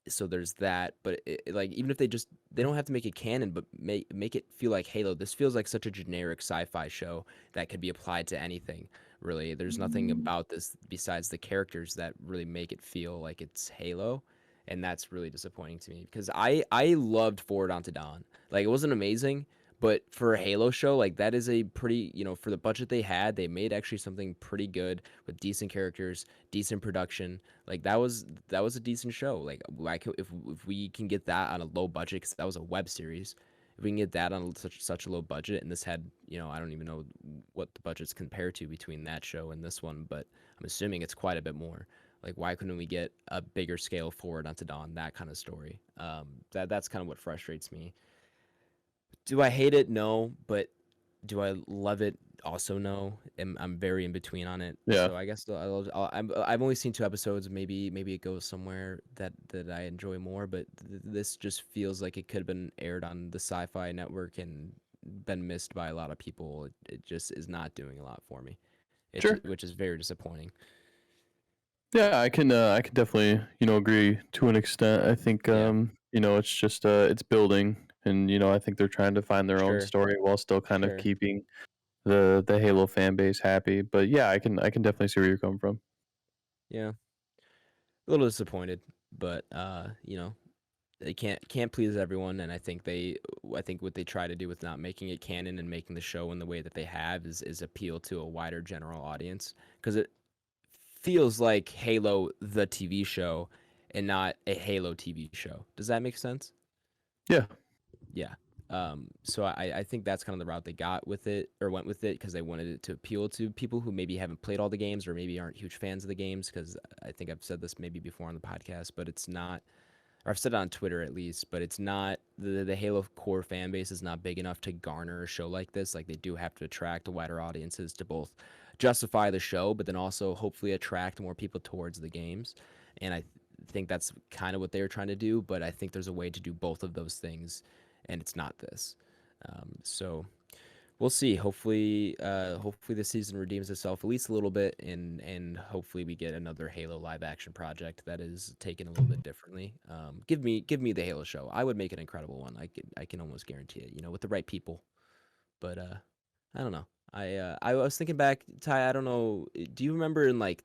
So there's that. But like even if they don't have to make it canon, but make it feel like Halo. This feels like such a generic sci-fi show that could be applied to anything. Really, there's nothing about this besides the characters that really make it feel like it's Halo. And that's really disappointing to me because I loved Forward Onto Dawn. Like it wasn't amazing, but for a Halo show, like that is a pretty, for the budget they had, they made actually something pretty good with decent characters, decent production. Like that was a decent show. Like if we can get that on a low budget, because that was a web series, if we can get that on such a low budget, and this had, I don't even know what the budgets compare to between that show and this one, but I'm assuming it's quite a bit more. Like, why couldn't we get a bigger scale Forward Onto Dawn, that kind of story? That's kind of what frustrates me. Do I hate it? No, but do I love it? Also, no. I'm very in between on it. Yeah. So I guess I've only seen 2 episodes. Maybe it goes somewhere that I enjoy more. But this just feels like it could have been aired on the Sci-Fi Network and been missed by a lot of people. It just is not doing a lot for me. Sure. Which is very disappointing. Yeah, I can definitely, agree to an extent. I think it's just it's building, and I think they're trying to find their own Sure. story while still kind Sure. of keeping the Halo fan base happy. But yeah, I can definitely see where you're coming from. Yeah. A little disappointed, but they can't please everyone, and I think what they try to do with not making it canon and making the show in the way that they have is appeal to a wider general audience, because it feels like Halo the TV show and not a Halo TV show. Does that make sense? Yeah. Yeah. So I think that's kind of the route they got with it or went with it because they wanted it to appeal to people who maybe haven't played all the games or maybe aren't huge fans of the games. Because I think I've said this maybe before on the podcast, but it's not, or I've said it on Twitter at least, but it's not the Halo core fan base is not big enough to garner a show like this. Like they do have to attract wider audiences to both justify the show, but then also hopefully attract more people towards the games. And I think that's kind of what they were trying to do. But I think there's a way to do both of those things, and it's not this. So we'll see. Hopefully the season redeems itself at least a little bit, and hopefully we get another Halo live action project that is taken a little bit differently. Give me the Halo show. I would make an incredible one. I can almost guarantee it. With the right people. But I don't know. I was thinking back, Ty. I don't know. Do you remember in like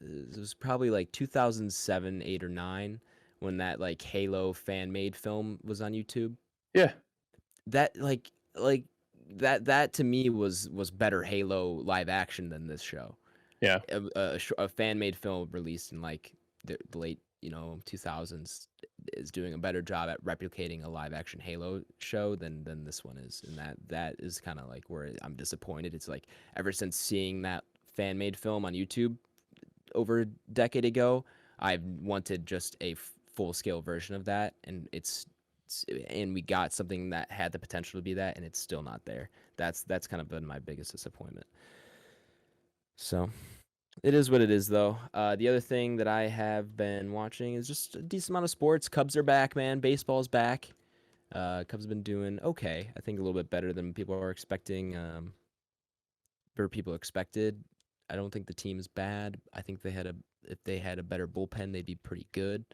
it was probably like 2007, 8, or 9 when that like Halo fan made film was on YouTube? Yeah. That like that to me was better Halo live action than this show. Yeah. A fan made film released in like the late 2000s is doing a better job at replicating a live action Halo show than this one is, and that is kind of like where I'm disappointed. It's like ever since seeing that fan made film on YouTube over a decade ago, I've wanted just a full scale version of that, and and we got something that had the potential to be that, and it's still not there. That's kind of been my biggest disappointment. So it is what it is, though. The other thing that I have been watching is just a decent amount of sports. Cubs are back, man. Baseball's back. Cubs have been doing okay. I think a little bit better than people are expecting. Or people expected. I don't think the team is bad. I think if they had a better bullpen, they'd be pretty good.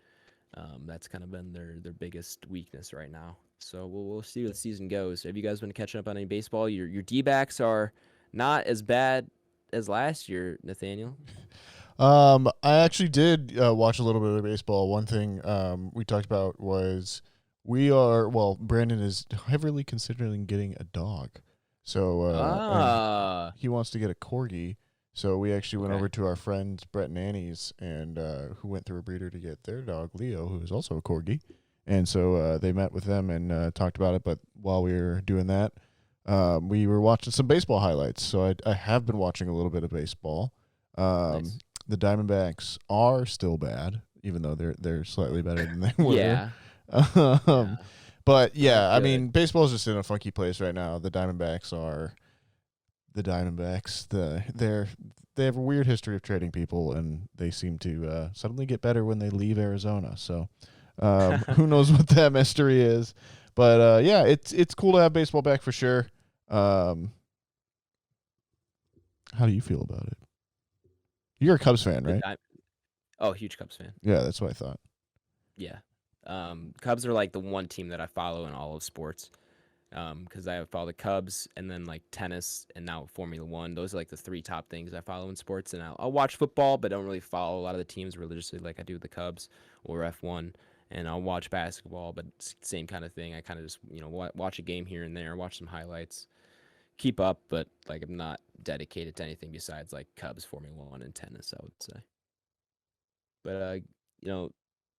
That's kind of been their biggest weakness right now. So we'll see where the season goes. Have you guys been catching up on any baseball? Your D-backs are not as bad as last year, Nathaniel. I actually did watch a little bit of baseball. One thing we talked about was Brandon is heavily considering getting a dog. So and he wants to get a corgi. So we actually went over to our friends Brett and Annie's, and who went through a breeder to get their dog Leo, who is also a corgi. And so they met with them and talked about it. But while we were doing that, we were watching some baseball highlights. So I have been watching a little bit of baseball. Nice. The Diamondbacks are still bad, even though they're slightly better than they were. Yeah. But yeah, I Good. mean, baseball's just in a funky place right now. The Diamondbacks are the Diamondbacks. They have a weird history of trading people, and they seem to suddenly get better when they leave Arizona. So who knows what that mystery is? But yeah, it's cool to have baseball back for sure. How do you feel about it? You're a Cubs fan, right? Huge Cubs fan. Yeah, that's what I thought. Yeah. Cubs are like the one team that I follow in all of sports. Because I follow the Cubs and then like tennis and now Formula One. Those are like the three top things I follow in sports. And I'll watch football, but don't really follow a lot of the teams religiously like I do with the Cubs or F1. And I'll watch basketball, but same kind of thing. I kind of just watch a game here and there, watch some highlights, keep up, but like I'm not dedicated to anything besides like Cubs, Formula One, and tennis, I would say. But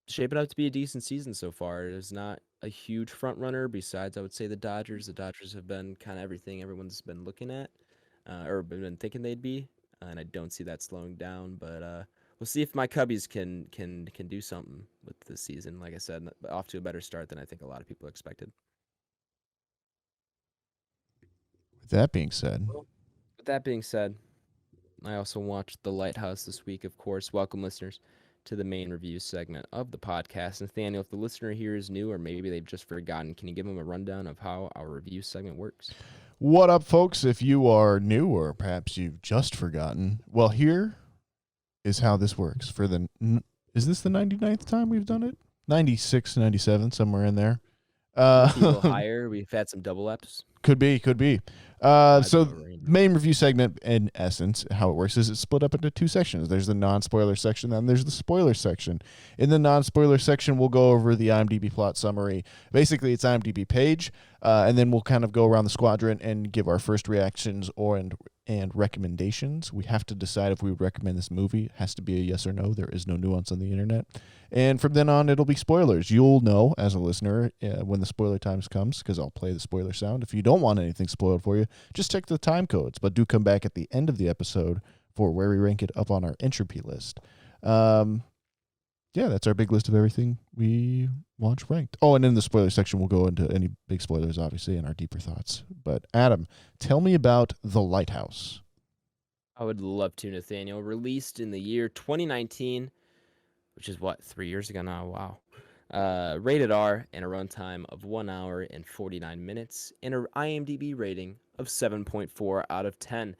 shaping up to be a decent season so far. There's not a huge front runner besides I would say the Dodgers. The Dodgers have been kind of everything everyone's been looking at or been thinking they'd be, and I don't see that slowing down. But we'll see if my Cubbies can do something with this season. Like I said, off to a better start than I think a lot of people expected. With that being said, I also watched The Lighthouse this week, of course. Welcome, listeners, to the main review segment of the podcast. Nathaniel, if the listener here is new or maybe they've just forgotten, can you give them a rundown of how our review segment works? what up, folks? If you are new or perhaps you've just forgotten, well, here is how this works. Is this the 99th time we've done it? 96, 97, somewhere in there. A little higher. We've had some double eps. Could be. I'd So go right now. main review segment, in essence, how it works is it's split up into two sections. There's the non-spoiler section, then there's the spoiler section. In the non-spoiler section, we'll go over the IMDb plot summary. Basically, it's IMDb page, and then we'll kind of go around the squadron and give our first reactions and recommendations. We have to decide if we would recommend this movie. It has to be a yes or no. There is no nuance on the internet. And from then on, it'll be spoilers. You'll know as a listener when the spoiler times comes, because I'll play the spoiler sound. If you don't want anything spoiled for you, just check the time codes. But do come back at the end of the episode for where we rank it up on our entropy list. Yeah, that's our big list of everything we watch ranked. Oh, and in the spoiler section, we'll go into any big spoilers, obviously, and our deeper thoughts. But Adam, tell me about The Lighthouse. I would love to, Nathaniel. Released in the year 2019, which is what, 3 years ago now? Wow. Rated R and a runtime of 1 hour and 49 minutes and an IMDb rating of 7.4 out of 10.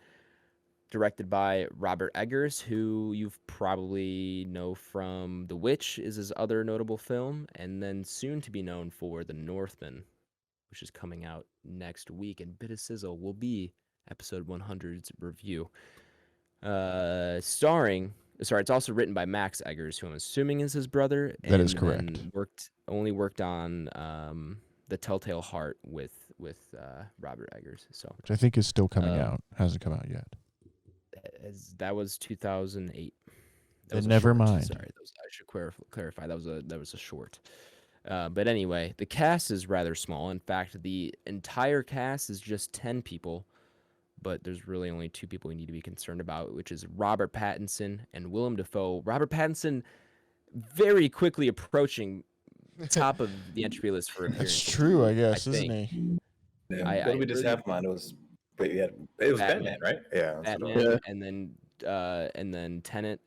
Directed by Robert Eggers, who you probably know from The Witch is his other notable film, and then soon to be known for The Northman, which is coming out next week. And Bit of Sizzle will be episode 100's review. It's also written by Max Eggers, who I'm assuming is his brother. That is and correct. then worked on The Telltale Heart with Robert Eggers. So Which I think is still coming out. Hasn't come out yet. that was 2008. Then never short. mind. Sorry, I should clarify. That was a short. But anyway, the cast is rather small. In fact, the entire cast is just 10 people. But there's really only 2 people we need to be concerned about, which is Robert Pattinson and Willem Dafoe. Robert Pattinson very quickly approaching top of the entry list for appearances. That's true, I guess, isn't think. he? Yeah. I What did we just really- have in mind? It was Batman, right? Yeah. that's what it was. Batman, and then Tenet,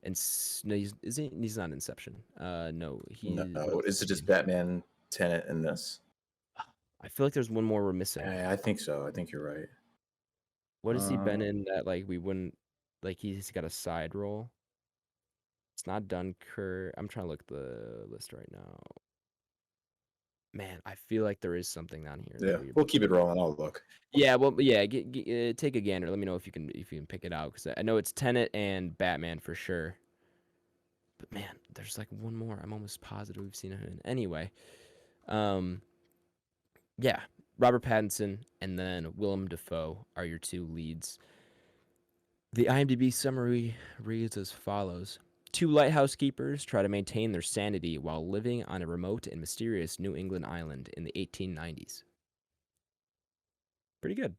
and no, he's not Inception. No, No, is it just Batman, Tenet, and this? I feel like there's one more we're missing. I think so. I think you're right. What has he been in that like we wouldn't like? He's got a side role. It's not Dunkirk. I'm trying to look at the list right now. Man, I feel like there is something down here. Yeah, we'll keep it rolling. I'll look. Yeah, well, yeah. Take a gander. Let me know if you can pick it out, because I know it's Tenet and Batman for sure. But man, there's like one more. I'm almost positive we've seen it in. Anyway, yeah, Robert Pattinson and then Willem Dafoe are your 2 leads. The IMDb summary reads as follows. 2 lighthouse keepers try to maintain their sanity while living on a remote and mysterious New England island in the 1890s. Pretty good.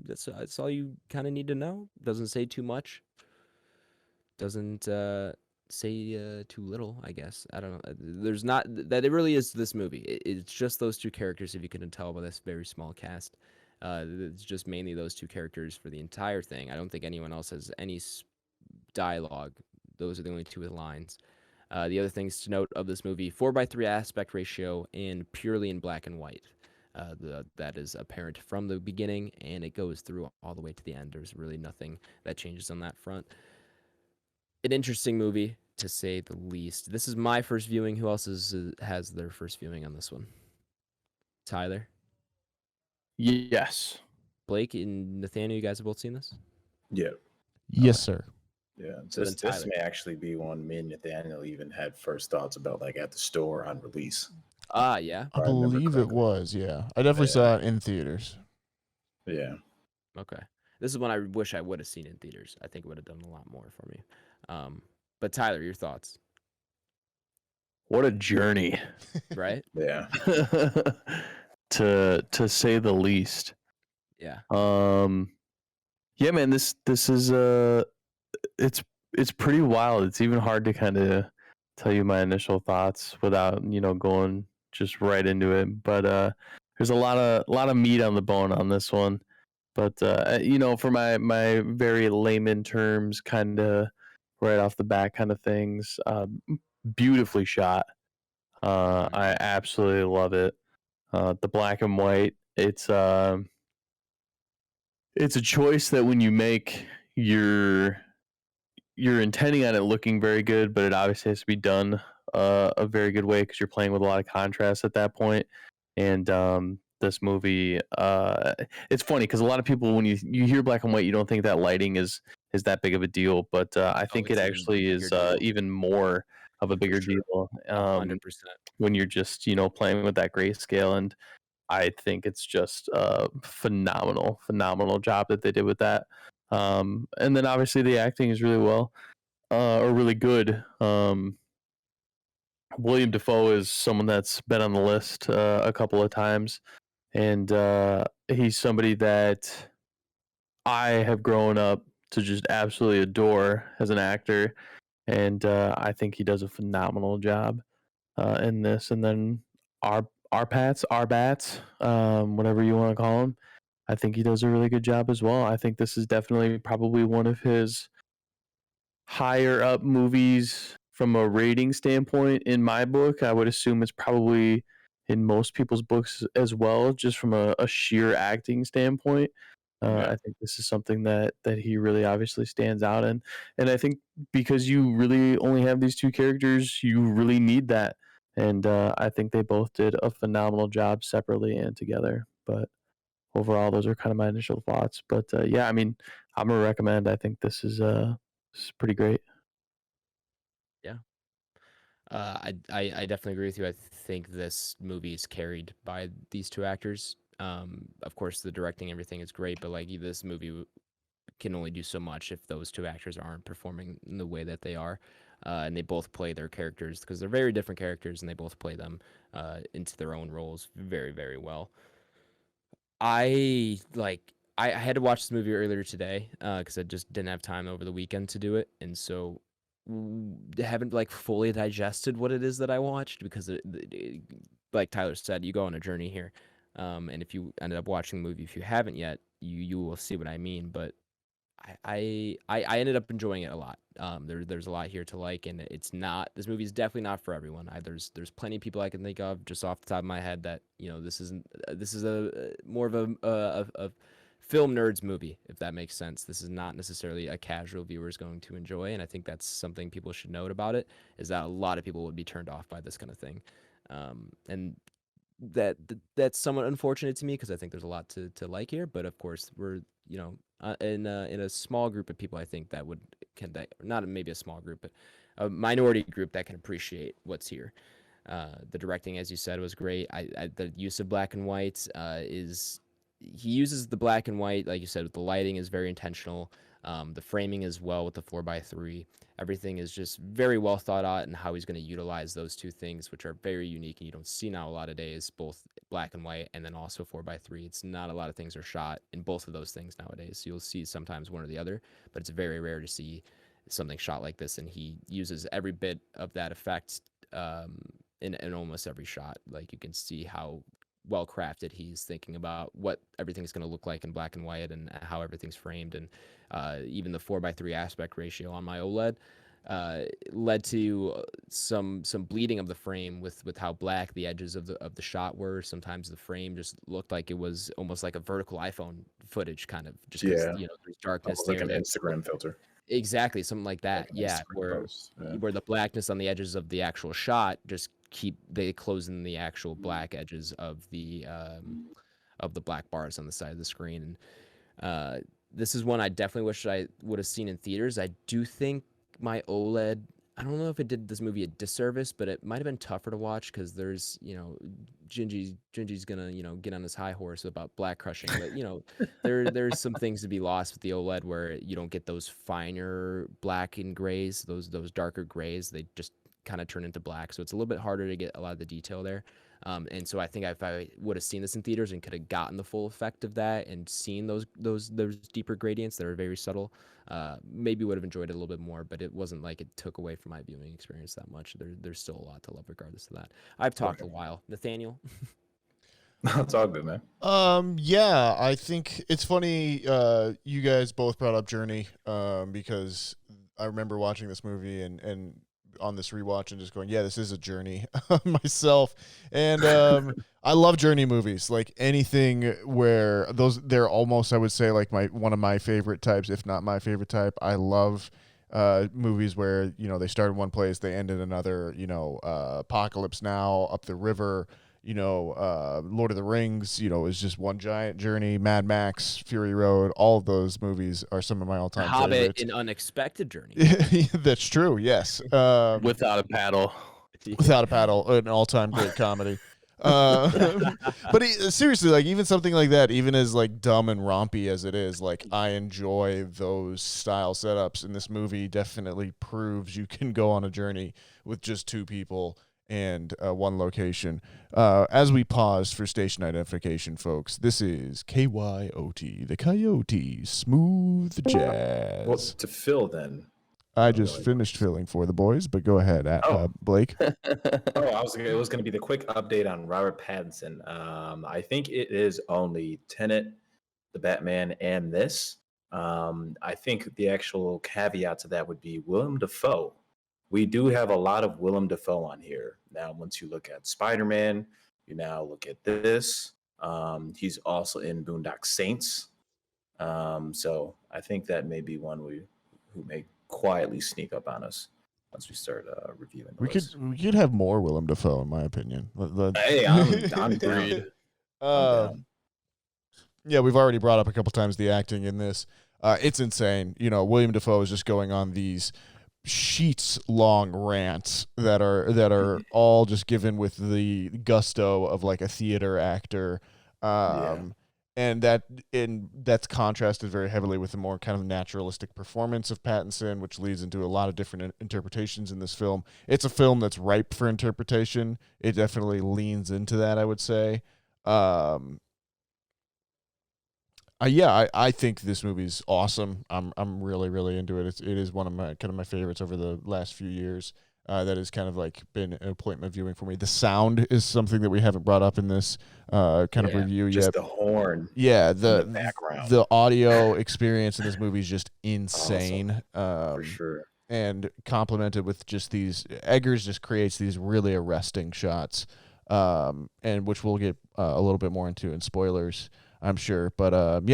That's all you kind of need to know. Doesn't say too much. Doesn't say too little, I guess. I don't know. There's not that it really is this movie. It's just those 2 characters, if you couldn't tell by this very small cast. It's just mainly those 2 characters for the entire thing. I don't think anyone else has any dialogue. Those are the only 2 with lines. The other things to note of this movie: 4:3 aspect ratio and purely in black and white. That is apparent from the beginning, and it goes through all the way to the end. There's really nothing that changes on that front. An interesting movie, to say the least. This is my first viewing. Who else has their first viewing on this one? Tyler? Yes. Blake and Nathaniel, you guys have both seen this? Yeah. Yes, sir. Yeah. So This then Tyler. may actually be one me and Nathaniel even had first thoughts about, like at the store on release. Yeah. I I remember believe it correctly. was, yeah. I definitely Yeah. saw it in theaters. Yeah. Okay. This is one I wish I would have seen in theaters. I think it would have done a lot more for me. But Tyler, your thoughts, What a journey. right? Yeah. to say the least. Yeah. Yeah, man, this is it's pretty wild. It's even hard to kind of tell you my initial thoughts without, going just right into it. But there's a lot of meat on the bone on this one. But for my very layman terms, kind of right off the bat kind of things, beautifully shot. I absolutely love it. The black and white, it's a choice that when you make, you're intending on it looking very good, but it obviously has to be done a very good way, because you're playing with a lot of contrast at that point. And this movie. It's funny because a lot of people, when you hear black and white, you don't think that lighting is that big of a deal, but I think it it's even actually bigger is deal. even more of a bigger sure. deal 100%. when you're just playing with that grayscale. And I think it's just a phenomenal job that they did with that. And then obviously the acting is really good. William Dafoe is someone that's been on the list a couple of times, and he's somebody that I have grown up to just absolutely adore as an actor, and I think he does a phenomenal job in this. And then our bats, whatever you want to call him, I think he does a really good job as well. I think this is definitely probably one of his higher up movies from a rating standpoint in my book. I would assume it's probably in most people's books as well, just from a sheer acting standpoint. Yeah. I think this is something that he really obviously stands out in, and I think because you really only have these two characters, you really need that. And I think they both did a phenomenal job separately and together. But overall, those are kind of my initial thoughts. But yeah, I mean, I'm gonna recommend. I think this is pretty great. Yeah. I definitely agree with you. I think this movie is carried by these two actors. Of course, the directing, everything is great, but like this movie can only do so much if those two actors aren't performing in the way that they are. And they both play their characters because they're very different characters, and they both play them into their own roles very, very well. I had to watch this movie earlier today because I just didn't have time over the weekend to do it, and so haven't like fully digested what it is that I watched because like Tyler said, you go on a journey here, and if you ended up watching the movie, if you haven't yet, you will see what I mean. But I ended up enjoying it a lot. There's a lot here to like, and this movie is definitely not for everyone. There's plenty of people I can think of just off the top of my head that this is a more of a film nerds movie, if that makes sense. This is not necessarily a casual viewer is going to enjoy, and I think that's something people should note about it is that a lot of people would be turned off by this kind of thing, and that's somewhat unfortunate to me because I think there's a lot to like here. But of course, we're in a small group of people, I think that not maybe a small group, but a minority group that can appreciate what's here. The directing, as you said, was great. The use of black and white he uses the black and white, like you said, with the lighting is very intentional. The framing as well with the 4x3. Everything is just very well thought out and how he's going to utilize those two things, which are very unique and you don't see now a lot of days, both black and white and then also 4x3. It's not a lot of things are shot in both of those things nowadays. So you'll see sometimes one or the other, but it's very rare to see something shot like this. And he uses every bit of that effect in almost every shot. Like you can see how well crafted he's thinking about what everything's going to look like in black and white and how everything's framed. And even the 4x3 aspect ratio on my OLED led to some bleeding of the frame with how black the edges of the shot were. Sometimes the frame just looked like it was almost like a vertical iPhone footage, kind of just because there's darkness Almost like there. an Instagram filter. Exactly, something like that. Like an Yeah, Instagram post. Yeah. where the blackness on the edges of the actual shot just they close in the actual black edges of the black bars on the side of the screen. And this is one I definitely wish I would have seen in theaters. I do think my OLED, I don't know if it did this movie a disservice, but it might have been tougher to watch because there's, Gingy's gonna, get on his high horse about black crushing. But, there's some things to be lost with the OLED where you don't get those finer black and grays, those darker grays. They just kind of turn into black. So it's a little bit harder to get a lot of the detail there. And so I think if I would have seen this in theaters and could have gotten the full effect of that and seen those deeper gradients that are very subtle, maybe would have enjoyed it a little bit more. But it wasn't like it took away from my viewing experience that much. There's still a lot to love regardless of that. I've talked a while. Nathaniel? It's all good, man. Yeah, I think it's funny. You guys both brought up Journey, because I remember watching this movie and on this rewatch and just going, yeah, this is a journey myself. And I love journey movies, like anything where they're almost, I would say, like one of my favorite types, if not my favorite type. I love movies where, they start in one place, they end in another, Apocalypse Now, Up the River, Lord of the Rings, is just one giant journey. Mad Max, Fury Road, all of those movies are some of my all-time Hobbit, favorites. an unexpected journey. That's true. Yes. Without a paddle. Without a paddle, an all-time great comedy. But seriously, like even something like that, even as like dumb and rompy as it is, like I enjoy those style setups, and this movie definitely proves you can go on a journey with just two people and one location. As we pause for station identification, folks, this is KYOT, the Coyote Smooth Jazz. Well, to Phil then. I just finished filling for the boys, but go ahead, Blake. It was going to be the quick update on Robert Pattinson. I think it is only Tenet, the Batman, and this. I think the actual caveat to that would be Willem Dafoe. We do have a lot of Willem Dafoe on here. Now, once you look at Spider-Man, you now look at this. He's also in Boondock Saints. So I think that may be one who may quietly sneak up on us once we start reviewing those. We could have more Willem Dafoe, in my opinion. Hey, I'm down. Yeah, we've already brought up a couple times the acting in this. It's insane. William Dafoe is just going on these sheets-long rants that are all just given with the gusto of like a theater actor. And that's contrasted very heavily with the more kind of naturalistic performance of Pattinson, which leads into a lot of different interpretations in this film. It's a film that's ripe for interpretation. It definitely leans into that, I would say. I think this movie's awesome. I'm really, really into it. It is one of my favorites over the last few years. That has kind of like been an appointment viewing for me. The sound is something that we haven't brought up in this review yet. Just the horn. Yeah, the background. The audio experience in this movie is just insane. Awesome. For sure. And complemented with just these, Eggers just creates these really arresting shots, and which we'll get a little bit more into in spoilers, I'm sure. But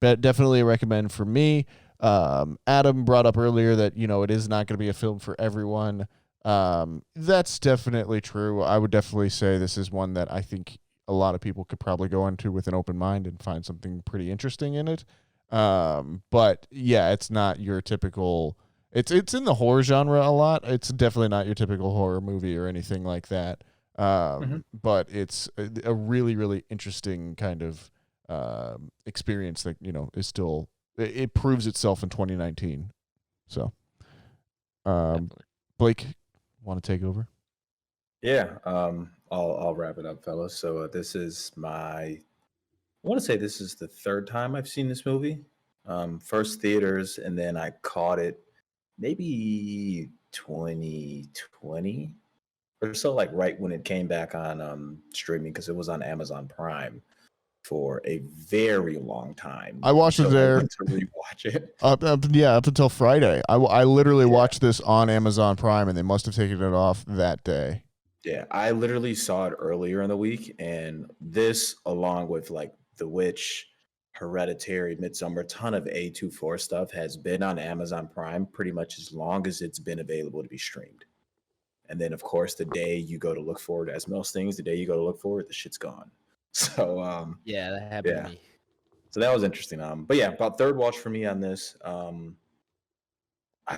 definitely a recommend for me. Adam brought up earlier that it is not going to be a film for everyone. That's definitely true. I would definitely say this is one that I think a lot of people could probably go into with an open mind and find something pretty interesting in it. But yeah, it's not your typical. It's in the horror genre a lot. It's definitely not your typical horror movie or anything like that. But it's a really, really interesting kind of experience that is still. It proves itself in 2019. So, Blake, want to take over? Yeah, I'll wrap it up, fellas. So this is I want to say this is the third time I've seen this movie. First theaters, and then I caught it maybe 2020 or so, like right when it came back on streaming, because it was on Amazon Prime for a very long time. I watched it there. I went to rewatch it. Up until Friday. I literally watched this on Amazon Prime, and they must have taken it off that day. Yeah, I literally saw it earlier in the week, and this, along with like The Witch, Hereditary, Midsommar, a ton of A24 stuff has been on Amazon Prime pretty much as long as it's been available to be streamed. And then, of course, the day you go to look for it, as most things, the day you go to look for it, the shit's gone. So yeah, that happened to me. So that was interesting. But yeah, about third watch for me on this. I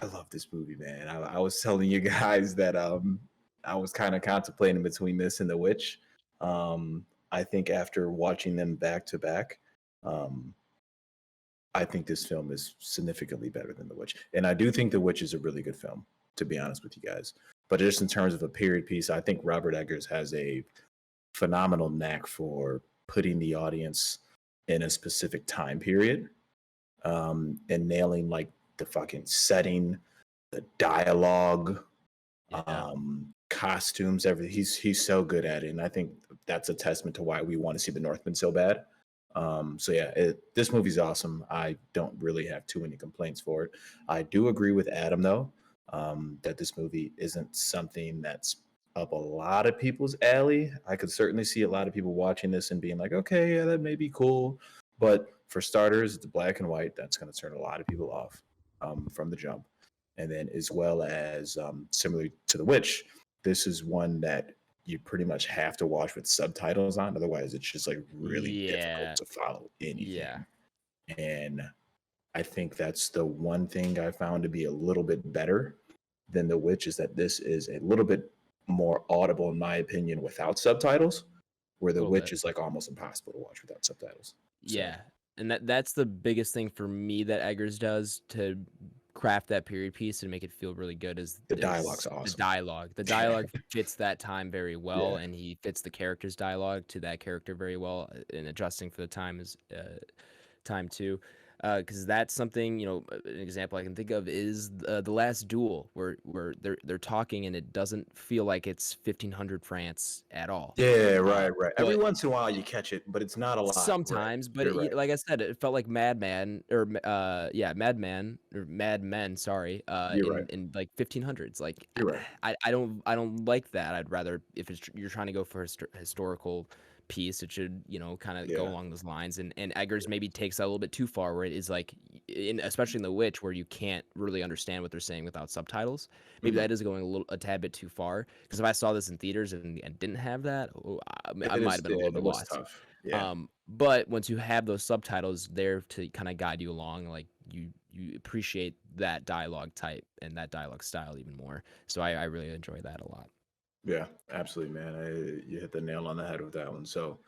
love this movie, man. I was telling you guys that I was kind of contemplating between this and The Witch. I think after watching them back to back, I think this film is significantly better than The Witch. And I do think The Witch is a really good film, to be honest with you guys. But just in terms of a period piece, I think Robert Eggers has a phenomenal knack for putting the audience in a specific time period, and nailing like the fucking setting, the dialogue, costumes, everything. He's so good at it, and I think that's a testament to why we want to see the Northman so bad. So yeah, this movie's awesome. I don't really have too many complaints for it. I do agree with Adam though, that this movie isn't something that's up a lot of people's alley. I could certainly see a lot of people watching this and being like, okay, yeah, that may be cool. But for starters, it's black and white. That's going to turn a lot of people off from the jump. And then as well as similarly to The Witch, this is one that you pretty much have to watch with subtitles on. Otherwise, it's just like really Yeah. difficult to follow anything. Yeah. And I think that's the one thing I found to be a little bit better than The Witch is that this is a little bit more audible, in my opinion, without subtitles, where The Little Witch bit. is like almost impossible to watch without subtitles. So, Yeah. And that's the biggest thing for me that Eggers does to craft that period piece and make it feel really good is The dialogue's awesome. The dialogue. The dialogue fits that time very well, Yeah. and he fits the character's dialogue to that character very well, and adjusting for the time is time too. Because that's something, an example I can think of is the Last Duel, where they're talking and it doesn't feel like it's 1500 France at all. Yeah, right. Every but- once in a while you catch it, but it's not a lot. Sometimes, right. but You're right. like I said, it felt like Madman or Madman or Mad Men. Sorry, You're right. in like 1500s. Like You're right. I don't like that. I'd rather if you're trying to go for a historical piece, it should kind of go Yeah. along those lines. And Eggers maybe takes that a little bit too far, where it is like, especially in The Witch, where you can't really understand what they're saying without subtitles. Maybe Mhm. that is going a tad bit too far. Because if I saw this in theaters and didn't have that, I might have been a little bit lost. Tough. Yeah. But once you have those subtitles there to kind of guide you along, like you appreciate that dialogue type and that dialogue style even more. So I really enjoy that a lot. Yeah, absolutely, man. You hit the nail on the head with that one. So,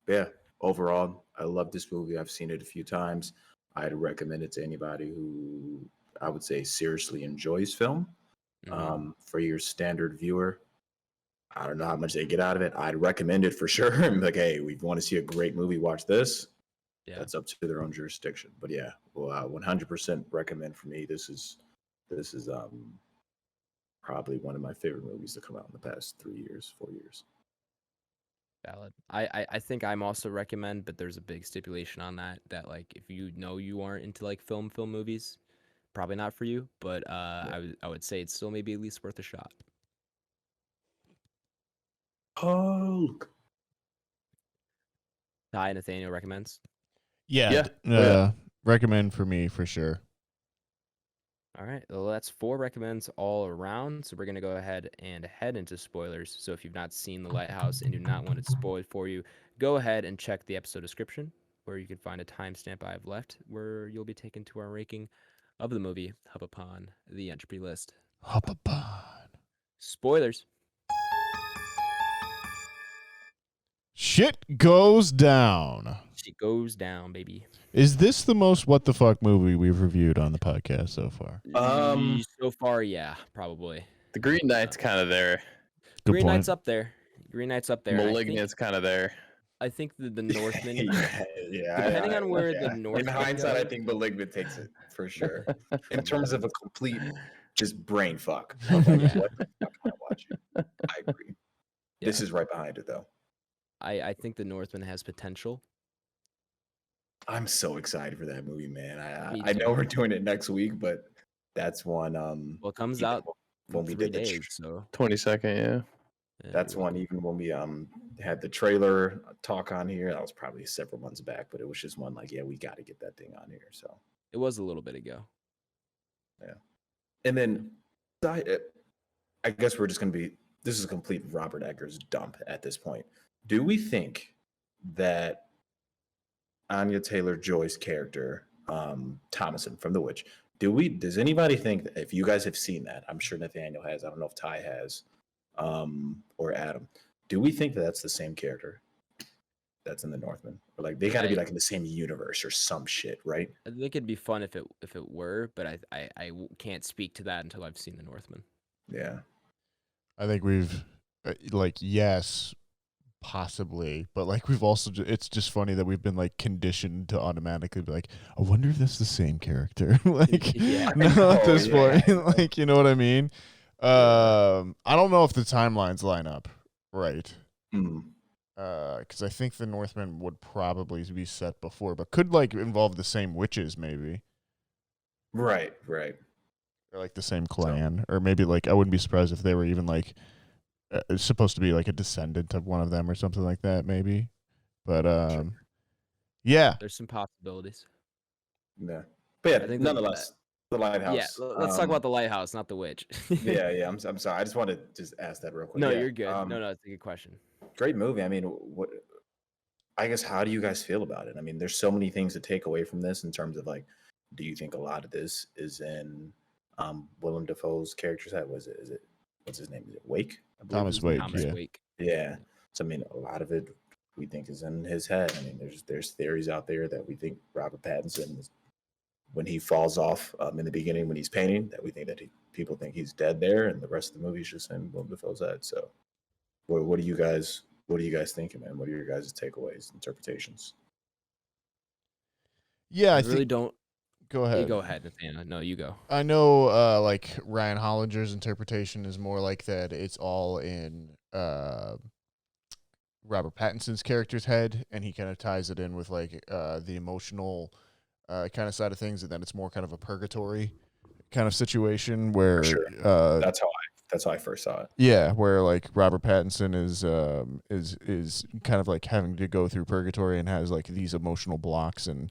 yeah, overall, I love this movie. I've seen it a few times. I'd recommend it to anybody who I would say seriously enjoys film. Mhm. For your standard viewer, I don't know how much they get out of it. I'd recommend it for sure. I'm like, hey, we want to see a great movie, watch this. Yeah. That's up to their own jurisdiction. But yeah, well, 100% recommend for me. This is probably one of my favorite movies to come out in the past 4 years. Valid. I think I'm also recommend, but there's a big stipulation on that like if you aren't into like film movies, probably not for you. But I would say it's still maybe at least worth a shot. Hulk. Ty Nathaniel recommends. Yeah. Yeah. Recommend for me for sure. All right, well, that's 4 recommends all around. So we're going to go ahead and head into spoilers. So if you've not seen The Lighthouse and do not want it spoiled for you, go ahead and check the episode description where you can find a timestamp I have left where you'll be taken to our ranking of the movie up upon the Entropy list. Hop upon. Spoilers. Shit goes down. She goes down, baby. Is this the most what the fuck movie we've reviewed on the podcast so far? So far, yeah, probably. The Green Knight's kind of there. Good Green point. Knight's up there. Malignant's kind of there. I think the Northman. yeah. Depending on where the In Northman hindsight, I goes. think Malignant takes it for sure. In terms of a complete just brain fuck. Of like, Yeah. what the fuck am I watching? I agree. This Yeah. is right behind it though. I think the Northman has potential. I'm so excited for that movie, man. Me I know too. we're doing it next week, but that's one. Well, it comes even out when in we 3 did the days, so 22nd, yeah. yeah, that's you're one. Even when we had the trailer talk on here, that was probably several months back, but it was just one like, yeah, we got to get that thing on here. So It was a little bit ago. and then I guess we're just gonna be. This is a complete Robert Eggers dump at this point. Do we think that Anya Taylor-Joy's character, Thomason from The Witch, does anybody think that if you guys have seen that, I'm sure Nathaniel has, I don't know if Ty has, or Adam, do we think that that's the same character that's in the Northman? Or like they got to be like in the same universe or some shit, right? I think it'd be fun if it were, but I can't speak to that until I've seen the Northman. Yeah. I think we've yes, possibly, but like we've also it's just funny that we've been like conditioned to automatically be like, I wonder if that's the same character. Like Yeah. no, at this Yeah. point, like you know what I mean. I don't know if the timelines line up right. Mm. Because I think the Northman would probably be set before, but could like involve the same witches maybe, Right. or like the same clan, or maybe like I wouldn't be surprised if they were even like supposed to be like a descendant of one of them or something like that maybe. But yeah, There's some possibilities. Yeah. But yeah, I think nonetheless, The Yeah, Lighthouse. let's talk about the lighthouse, not the witch. Yeah. I'm sorry. I just wanted to just ask that real quick. No, Yeah. you're good. No, it's a good question. Great movie. I mean, what? I guess how do you guys feel about it? I mean, there's so many things to take away from this in terms of like, do you think a lot of this is in Willem Dafoe's character's head? Was it? Is it? What's his name? Is it Wake? I believe Thomas his Wake. name Thomas is. Yeah. Wake. Yeah. So I mean, a lot of it we think is in his head. I mean, there's theories out there that we think Robert Pattinson is, when he falls off in the beginning when he's painting, that we think that people think he's dead there, and the rest of the movie is just in Willem Dafoe's head. So, what do you guys thinking, man? What are your guys' takeaways, interpretations? Yeah, I I really think. don't. Go You ahead. go ahead, Nathaniel. No, you go. I know, like Ryan Hollinger's interpretation is more like that. It's all in Robert Pattinson's character's head, and he kind of ties it in with like the emotional kind of side of things, and then it's more kind of a purgatory kind of situation where For sure. That's how I first saw it. yeah, where like Robert Pattinson is kind of like having to go through purgatory and has like these emotional blocks, and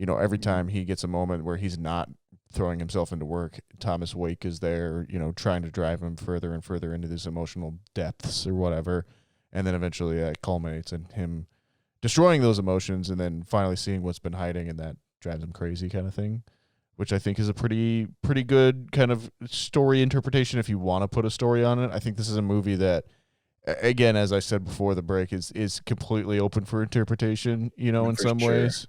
every time he gets a moment where he's not throwing himself into work, Thomas Wake is there, trying to drive him further and further into these emotional depths or whatever, and then eventually it culminates in him destroying those emotions and then finally seeing what's been hiding, and that drives him crazy kind of thing, which I think is a pretty good kind of story interpretation if you want to put a story on it. I think this is a movie that, again, as I said before the break, is completely open for interpretation, in For some sure. ways.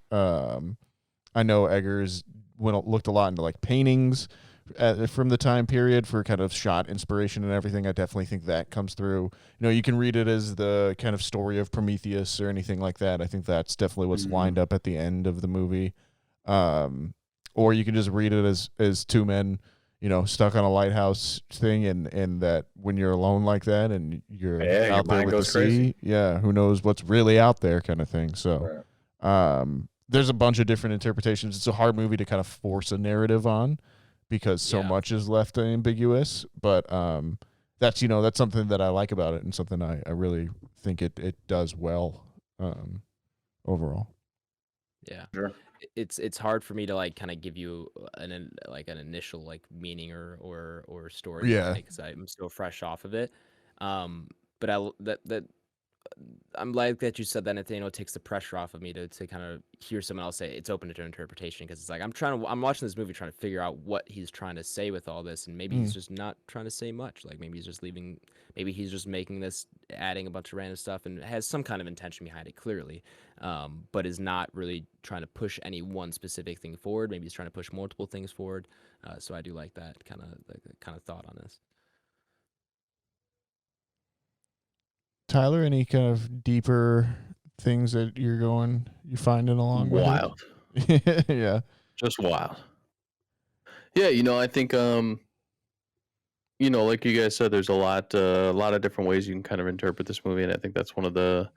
I know Eggers looked a lot into like paintings from the time period for kind of shot inspiration and everything. I definitely think that comes through. You can read it as the kind of story of Prometheus or anything like that. I think that's definitely what's lined up at the end of the movie. Or you can just read it as two men, stuck on a lighthouse thing, and that when you're alone like that and you're Yeah, out your there mind with the goes crazy. sea, yeah, who knows what's really out there kind of thing. So, there's a bunch of different interpretations. It's a hard movie to kind of force a narrative on because so much is left ambiguous, but that's something that I like about it and something I really think it does well overall. Yeah. Sure. It's hard for me to like kind of give you an initial like meaning or story Yeah. because I'm still fresh off of it. But I'm like that you said that, Nathaniel. It takes the pressure off of me to kind of hear someone else say it's open to interpretation, because it's like I'm watching this movie trying to figure out what he's trying to say with all this, and maybe he's just not trying to say much. Like maybe he's just maybe he's just making this, adding a bunch of random stuff, and has some kind of intention behind it clearly, but is not really trying to push any one specific thing forward. Maybe he's trying to push multiple things forward. So I do like that kind of thought on this. Tyler, any kind of deeper things that you finding along Wild. with it? Yeah. Just wild. Yeah, I think like you guys said, there's a lot of different ways you can kind of interpret this movie, and I think that's one of the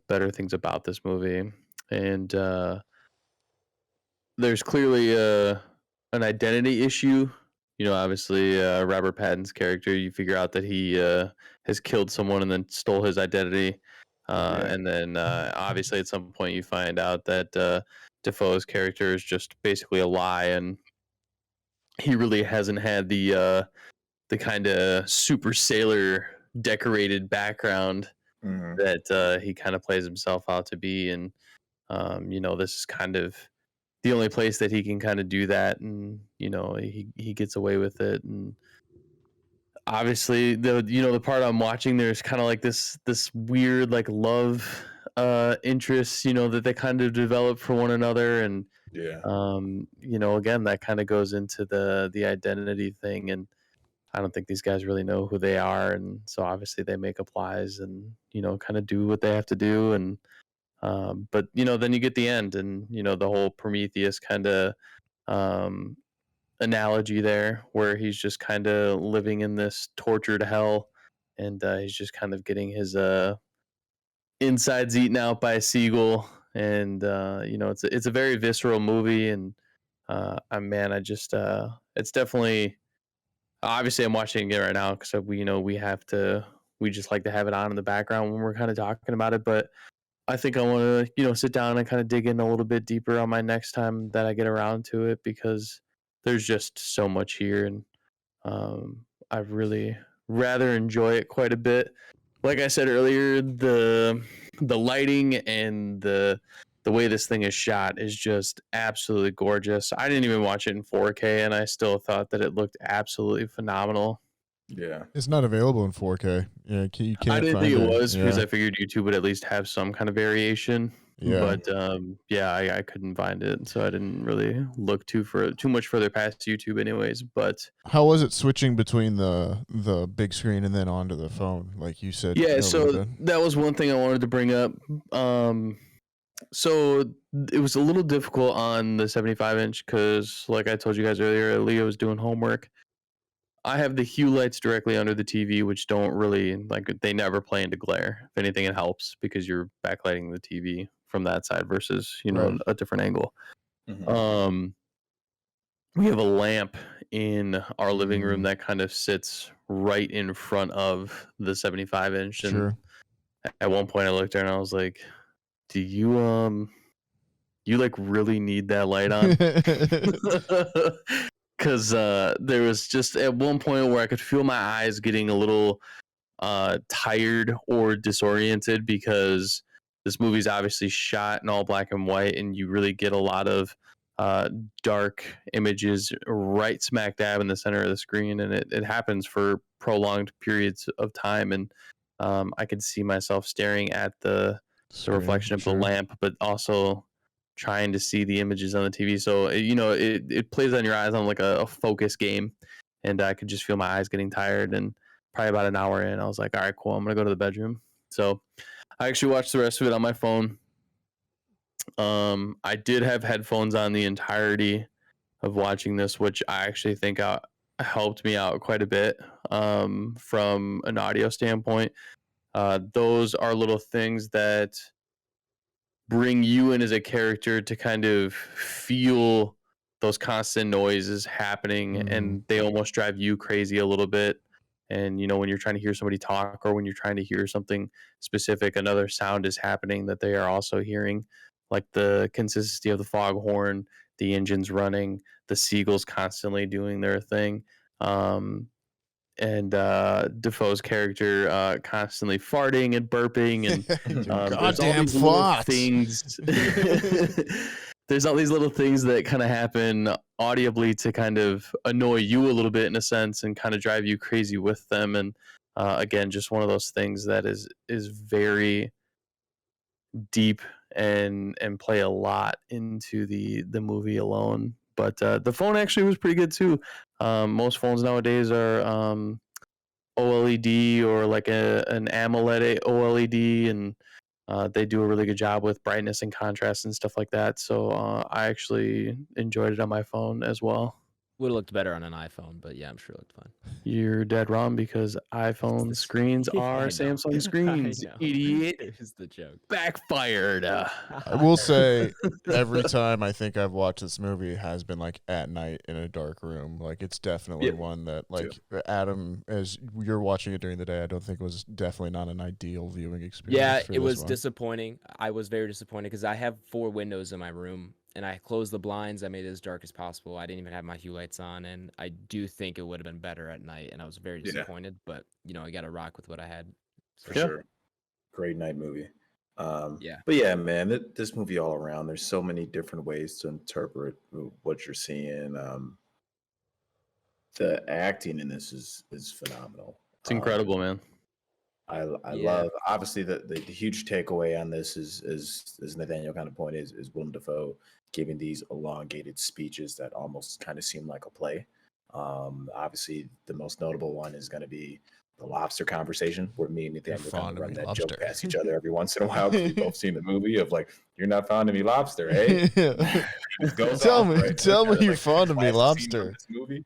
better things about this movie. And there's clearly an identity issue. Obviously, Robert Pattinson's character, you figure out that he has killed someone and then stole his identity. And then obviously at some point you find out that Defoe's character is just basically a lie, and he really hasn't had the kind of super sailor decorated background that he kind of plays himself out to be. And this is kind of the only place that he can kind of do that, and he gets away with it. And obviously the part I'm watching, there's kind of like this weird like love interest that they kind of develop for one another. And again, that kind of goes into the identity thing, and I don't think these guys really know who they are, and so obviously they make up lies and kind of do what they have to do. And but then you get the end, and the whole Prometheus kind of analogy there, where he's just kind of living in this tortured hell, and he's just kind of getting his insides eaten out by a seagull. And it's a very visceral movie, and man, I just it's definitely, obviously I'm watching it again right now because we just like to have it on in the background when we're kind of talking about it. But I think I want to, sit down and kind of dig in a little bit deeper on my next time that I get around to it, because there's just so much here, and I really rather enjoy it quite a bit. Like I said earlier, the lighting and the way this thing is shot is just absolutely gorgeous. I didn't even watch it in 4K, and I still thought that it looked absolutely phenomenal. Yeah. It's not available in 4K. Yeah, you can't. I didn't find think it was because Yeah. I figured YouTube would at least have some kind of variation. Yeah. But yeah, I couldn't find it, so I didn't really look too much further past YouTube, anyways. But How was it switching between the big screen and then onto the phone, like you said? yeah, a so little bit? that was one thing I wanted to bring up. So it was a little difficult on the 75-inch because, like I told you guys earlier, Leo was doing homework. I have the hue lights directly under the TV, which don't really they never play into glare. If anything, it helps because you're backlighting the TV from that side versus Right. a different angle. Mhm. We have a lamp in our living room that kind of sits right in front of the 75-inch. And Sure. at one point I looked there and I was like, do you like really need that light on? Because there was just at one point where I could feel my eyes getting a little tired or disoriented because this movie's obviously shot in all black and white, and you really get a lot of dark images right smack dab in the center of the screen, and it happens for prolonged periods of time. And I could see myself staring at the reflection of the lamp, but also trying to see the images on the TV. So it plays on your eyes on like a focus game, and I could just feel my eyes getting tired. And probably about an hour in, I was like, all right, cool, I'm gonna go to the bedroom. So I actually watched the rest of it on my phone. I did have headphones on the entirety of watching this, which I actually think helped me out quite a bit from an audio standpoint. Those are little things that bring you in as a character to kind of feel those constant noises happening, and they almost drive you crazy a little bit. And when you're trying to hear somebody talk, or when you're trying to hear something specific, another sound is happening that they are also hearing, like the consistency of the foghorn, the engines running, the seagulls constantly doing their thing, and Defoe's character constantly farting and burping, and there's all Goddamn these little farts. things. There's all these little things that kind of happen audibly to kind of annoy you a little bit in a sense, and kind of drive you crazy with them. And again, just one of those things that is very deep and play a lot into the movie alone. But the phone actually was pretty good too. Most phones nowadays are OLED or like an AMOLED OLED, and they do a really good job with brightness and contrast and stuff like that. So I actually enjoyed it on my phone as well. Would have looked better on an iPhone, but yeah, I'm sure it looked fine. You're dead wrong, because iPhone screens Yeah, I are know. Samsung screens. I know. Idiot. Here's the joke. Backfired. I will say, every time I think I've watched this movie, it has been like at night in a dark room. Like it's definitely Yep. one that, like Adam, as you're watching it during the day, I don't think was definitely not an ideal viewing experience. Yeah, for it this was one. disappointing. I was very disappointed because I have 4 windows in my room, and I closed the blinds. I made it as dark as possible. I didn't even have my hue lights on, and I do think it would have been better at night, and I was very Yeah. disappointed. But I got to rock with what I had. For Yeah. sure. Great night movie. Yeah. But yeah, man, this movie all around, there's so many different ways to interpret what you're seeing. The acting in this is phenomenal. It's incredible, man. I Yeah. love, obviously, the huge takeaway on this is Nathaniel kind of point is Willem Dafoe giving these elongated speeches that almost kind of seem like a play. Obviously, the most notable one is going to be the lobster conversation, where me and Nathaniel kind fond of of run me, that lobster. joke past each other every once in a while, because we've both seen the movie of like, you're not fond of me, lobster, eh? He just goes Tell off, me, right? tell me Kinda you're like fond of me, classic scene from lobster. this movie.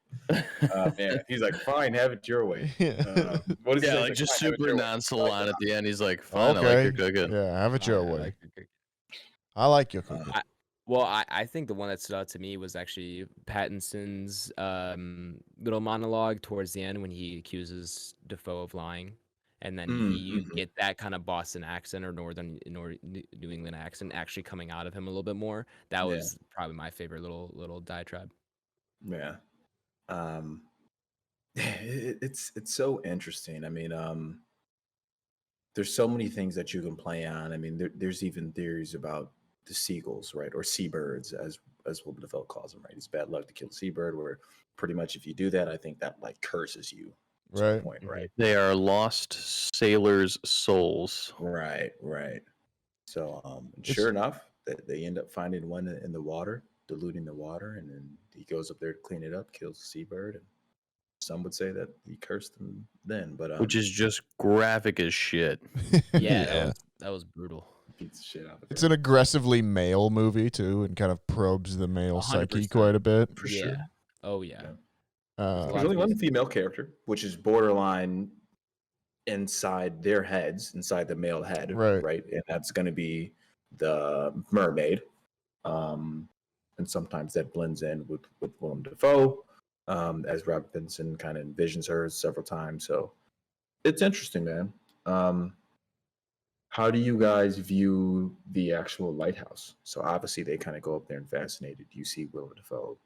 Man, he's like, fine, have it your way. What is he Yeah, say? like He's just "Fine, have it super your way." nonchalant at the end. He's like, fine, I like Okay. your cooking. Yeah, have it your I way. like your cooking. I like your cooking. Well, I think the one that stood out to me was actually Pattinson's little monologue towards the end when he accuses Defoe of lying, and then you get that kind of Boston accent or New England accent actually coming out of him a little bit more. That Yeah. was probably my favorite little diatribe. Yeah. It's so interesting. I mean, there's so many things that you can play on. I mean, there's even theories about the seagulls, right, or seabirds, as Willem Dafoe calls them, right? It's bad luck to kill a seabird. Where pretty much if you do that, I think that like curses you to a Right. point, right? They are lost sailors' souls. Right, right. So, It's sure enough, that they end up finding one in the water, diluting the water, and then he goes up there to clean it up, kills the seabird, and some would say that he cursed them then, but Which is just graphic as shit. Yeah, that was brutal. beats the shit out of It's her. an aggressively male movie too, and kind of probes the male psyche 100%. quite a bit. For Yeah. sure. Oh yeah. Yeah. There's a Uh, lot There's of only one things- female character, which is borderline inside their heads, inside the male head, Right. And that's going to be the mermaid. And sometimes that blends in with Willem Dafoe, as Robert Pattinson kind of envisions her several times. So it's interesting, man. How do you guys view the actual lighthouse? So obviously they kind of go up there and fascinated. You see Willem Dafoe.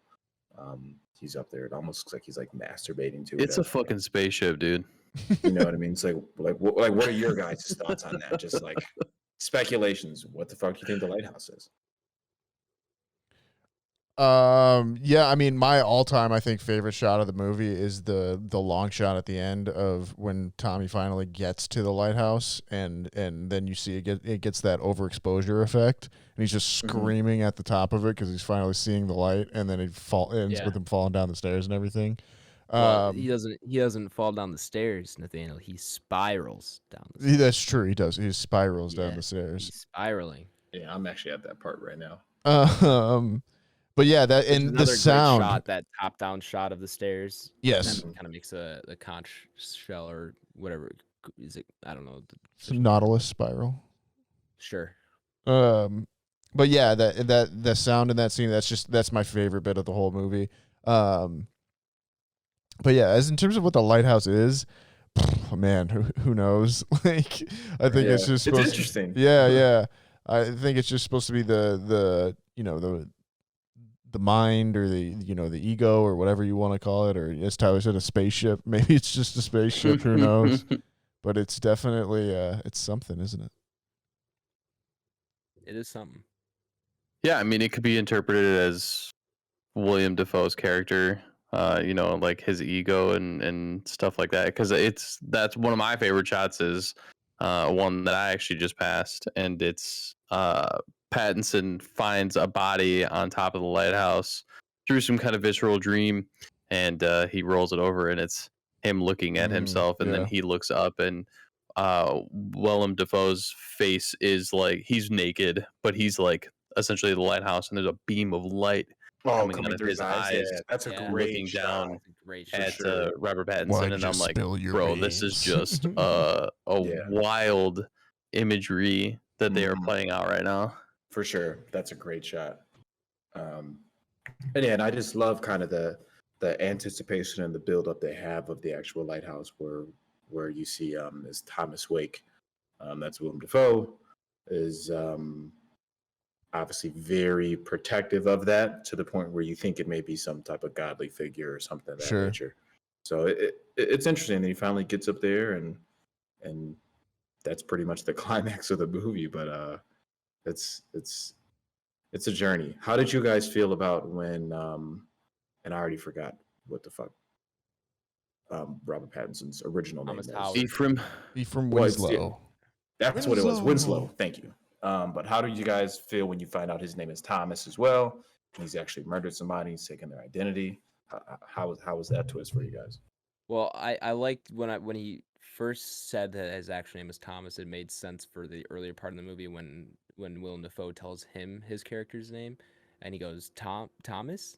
He's up there. It almost looks like he's like masturbating to it. It's a fucking spaceship, dude. You know what I mean? It's like what are your guys' thoughts on that? Just like speculations. What the fuck do you think the lighthouse is? Yeah, I mean, my all-time, I think, favorite shot of the movie is the long shot at the end of when Tommy finally gets to the lighthouse, and then you see it gets that overexposure effect, and he's just screaming at the top of it because he's finally seeing the light, and then it ends with him falling down the stairs and everything. Well, he doesn't fall down the stairs, Nathaniel. He spirals down the stairs. That's true. He does. He spirals down the stairs. He's spiraling. Yeah, I'm actually at that part right now. But yeah, that There's and the another great sound. shot, that top-down shot of the stairs. Yes. Kind of makes the conch shell or whatever is it? I don't know. Nautilus spiral. Sure. But yeah, the sound in that scene, that's my favorite bit of the whole movie. But yeah, as in terms of what the lighthouse is, man, who knows? Like, I think it's just supposed interesting. Yeah. I think it's just supposed to be the mind or the ego or whatever you want to call it, or as Tyler said, a spaceship. Maybe it's just a spaceship. Who knows? But it's definitely it's something, isn't it? It is something. Yeah, I mean, it could be interpreted as William Dafoe's character, like his ego and stuff like that. Because that's one of my favorite shots is one that I actually just passed, and it's Pattinson finds a body on top of the lighthouse through some kind of visceral dream, and he rolls it over, and it's him looking at himself, and then he looks up, and Willem Dafoe's face is like he's naked, but he's like essentially the lighthouse, and there's a beam of light coming out of his eyes. Yeah, that's a Yeah. great Looking shot. down That's a great at shot. Robert Pattinson, Why'd and you I'm like, spill your bro, this is veins?" just wild imagery that they are playing out right now. For sure. That's a great shot. And yeah, and I just love kind of the anticipation and the build up they have of the actual lighthouse where you see is Thomas Wake. That's Willem Dafoe, is obviously very protective of that to the point where you think it may be some type of godly figure or something of that Sure. nature. So it's interesting that he finally gets up there and that's pretty much the climax of the movie. But it's a journey. How did you guys feel about when and I already forgot what the fuck Robert Pattinson's original name Thomas was. Howard. Ephraim Well, it's- Winslow. That's what it was. Winslow. Winslow. Thank you. But how do you guys feel when you find out his name is Thomas as well? He's actually murdered somebody. He's taken their identity. How was that twist for you guys? Well, I liked when he first said that his actual name is Thomas. It made sense for the earlier part of the movie when Willem Dafoe tells him his character's name, and he goes Thomas,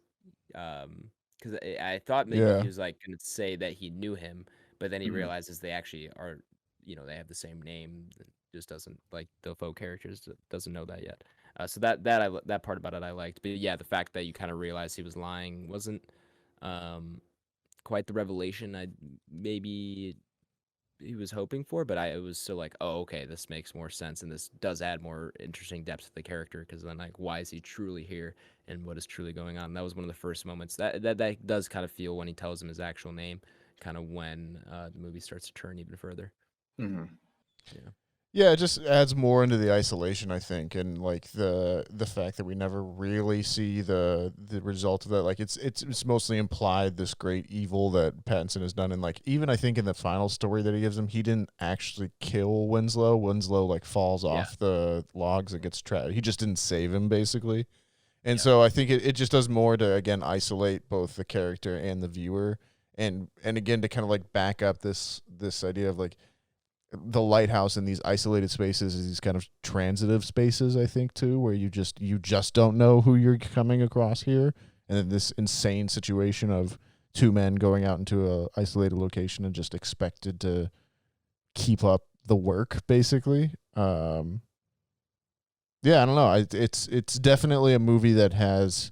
because I thought maybe Yeah. he was like going to say that he knew him, but then he realizes they actually are, they have the same name. Just doesn't, like, Dafoe characters doesn't know that yet. So that part about it I liked. But yeah, the fact that you kind of realized he was lying wasn't quite the revelation I maybe was hoping for, but I was still like, oh, okay, this makes more sense, and this does add more interesting depth to the character, because then like, why is he truly here, and what is truly going on? And that was one of the first moments that does kind of feel when he tells him his actual name, kind of when the movie starts to turn even further. Mm-hmm. Yeah. Yeah, it just adds more into the isolation, I think, and like the fact that we never really see the result of that. Like it's mostly implied, this great evil that Pattinson has done, and like even I think in the final story that he gives him, he didn't actually kill Winslow. Winslow like falls off the logs and gets trapped. He just didn't save him, basically. And so I think it just does more to, again, isolate both the character and the viewer, and again to kind of like back up this idea of like the lighthouse in these isolated spaces is these kind of transitive spaces, I think, too, where you just don't know who you're coming across here, and then this insane situation of two men going out into a isolated location and just expected to keep up the work, basically. Yeah, I don't know. It's definitely a movie that has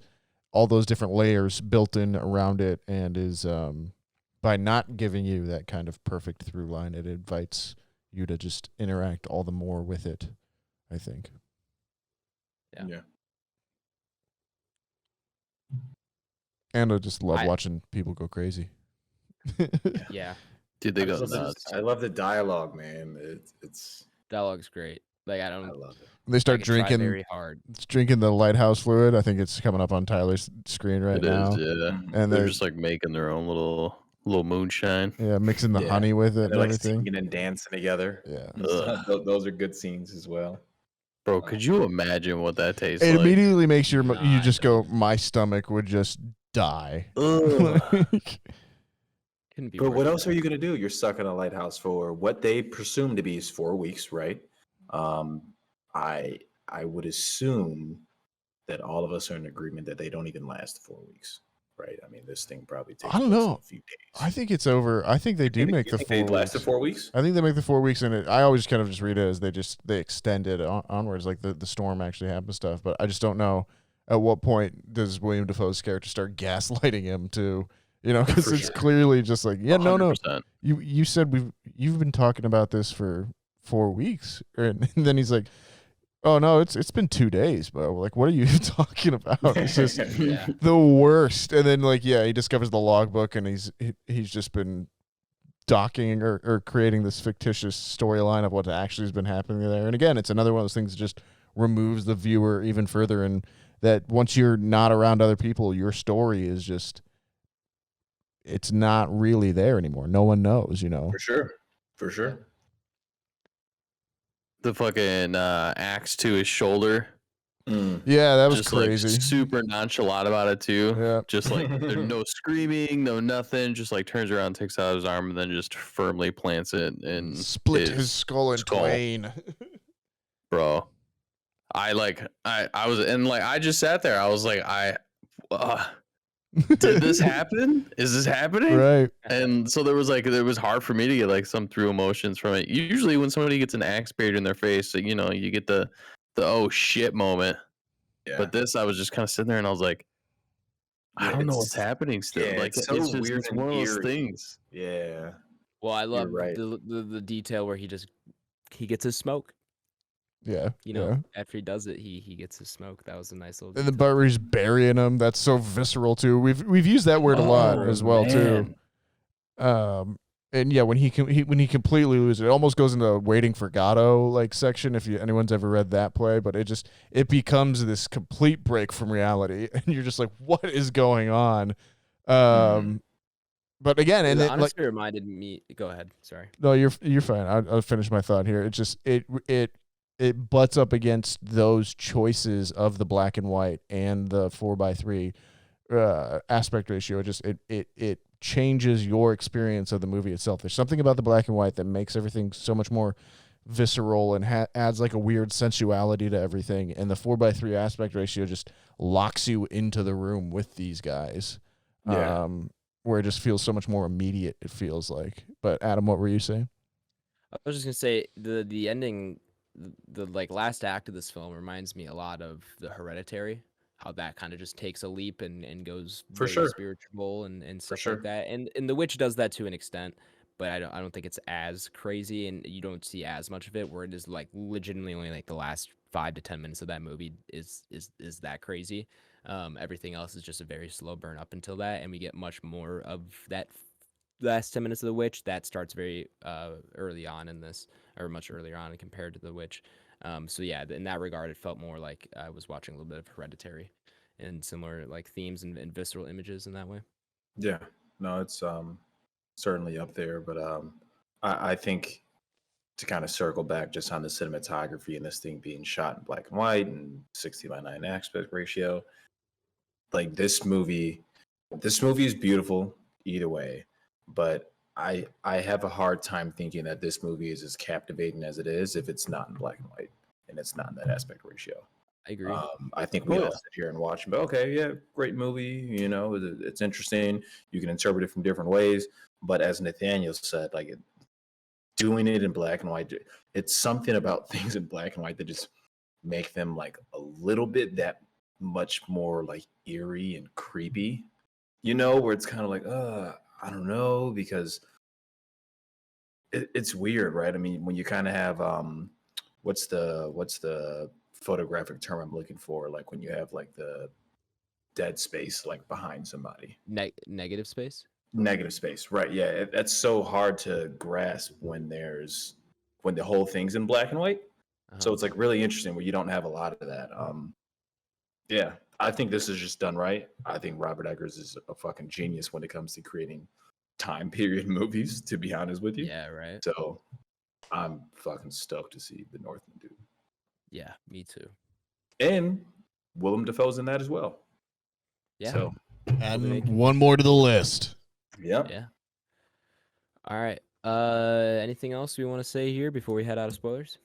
all those different layers built in around it, and is by not giving you that kind of perfect through line, it invites you to just interact all the more with it, I think. Yeah. And I just love I- watching people go crazy. Yeah, Dude, they I go just love nuts. I love the dialogue, man. It's dialogue's great. Like I I don't. love it. They I start could try drinking very hard. the lighthouse fluid. I think it's coming up on Tyler's screen right It now. is, yeah. Mhm. And They're they're just like making their own little moonshine. mixing the Yeah. honey with it And and they're like everything. singing and dancing together. Yeah. And stuff. Those are good scenes as well. Bro, could you imagine what that tastes It like? immediately makes you Nah, just I go, my stomach would just die. Ugh. Couldn't be But what worse else than are you gonna do? You're stuck in a lighthouse for what they presume to be is 4 weeks, right? I would assume that all of us are in agreement that they don't even last 4 weeks, right? I mean, this thing probably takes I don't place in know. a few days. I think it's over. I think they do make You the think 4 they weeks. lasted 4 weeks? I think they make the 4 weeks, and I always kind of just read it as they extend it onwards, like the storm actually happened stuff. But I just don't know at what point does William Dafoe's character start gaslighting him to, because For it's sure. clearly just like, no, 100%. you said you've been talking about this for 4 weeks, and then he's like, oh no, it's been 2 days, bro. Like, what are you talking about? It's just Yeah. the worst. And then he discovers the logbook, and he's just been docking or creating this fictitious storyline of what actually has been happening there. And again, it's another one of those things that just removes the viewer even further, and that once you're not around other people, your story is just, it's not really there anymore. No one knows, For sure. The fucking axe to his shoulder. Yeah, that was Just crazy. like super nonchalant about it too. Yeah. Just like there's no screaming, no nothing. Just like turns around, takes out his arm, and then just firmly plants it in Split his skull in twain. Bro, I was, and like I just sat there. I was like, did this happen? Is this happening? Right. And so it was hard for me to get like some through emotions from it. Usually when somebody gets an axe buried in their face, so, you get the oh shit moment. Yeah. But this, I was just kind of sitting there and I was like, I don't know what's happening still. Yeah, like it's so just, weird it's and one of those eerie. things. Yeah. Well, I love right. the detail where he gets his smoke. Yeah. After he does it, he gets his smoke. That was a nice little. And the detail. part where he's burying him, that's so visceral too. We've used that word a lot as well too. And yeah, when he completely loses, it almost goes into a Waiting for Godot like section. If anyone's ever read that play, but it becomes this complete break from reality, and you're just like, what is going on? But again, and it it honestly reminded me. Go ahead. Sorry. No, you're fine. I'll finish my thought here. It just it butts up against those choices of the black and white and the 4:3 aspect ratio. It changes your experience of the movie itself. There's something about the black and white that makes everything so much more visceral and adds like a weird sensuality to everything. And the 4:3 aspect ratio just locks you into the room with these guys. Yeah. Where it just feels so much more immediate, it feels like. But Adam, what were you saying? I was just gonna say the ending, the like last act of this film reminds me a lot of the Hereditary. How that kind of just takes a leap and goes For very sure. spiritual and stuff sure. like that. And The Witch does that to an extent, but I don't think it's as crazy, and you don't see as much of it. Where it is like legitimately only like the last 5 to 10 minutes of that movie is that crazy. Everything else is just a very slow burn up until that, and we get much more of that last 10 minutes of The Witch. That starts very early on in this, or much earlier on compared to The Witch. So yeah, in that regard, it felt more like I was watching a little bit of Hereditary, and similar like themes and visceral images in that way. Yeah, no, it's certainly up there, but I think to kind of circle back just on the cinematography and this thing being shot in black and white and 60:9 aspect ratio, like this movie is beautiful either way, but I have a hard time thinking that this movie is as captivating as it is if it's not in black and white and it's not in that aspect ratio. I agree. I think we Oh, all yeah. sit here and watch, but okay, yeah, great movie. You know, it's interesting. You can interpret it from different ways. But as Nathaniel said, like doing it in black and white, it's something about things in black and white that just make them like a little bit that much more like eerie and creepy. You know, where it's kind of like, I don't know, because it's weird, right? I mean, when you kind of have what's the photographic term I'm looking for? Like when you have like the dead space like behind somebody. Negative space. Negative space, right? Yeah, that's so hard to grasp when the whole thing's in black and white. So it's like really interesting where you don't have a lot of that. Yeah, I think this is just done right. I think Robert Eggers is a fucking genius when it comes to creating time period movies, to be honest with you. Yeah, right. So I'm fucking stoked to see the Northman dude. Yeah, me too. And Willem Dafoe's in that as well. Yeah. So And one more to the list. yep. Yeah. All right. Anything else we want to say here before we head out of spoilers?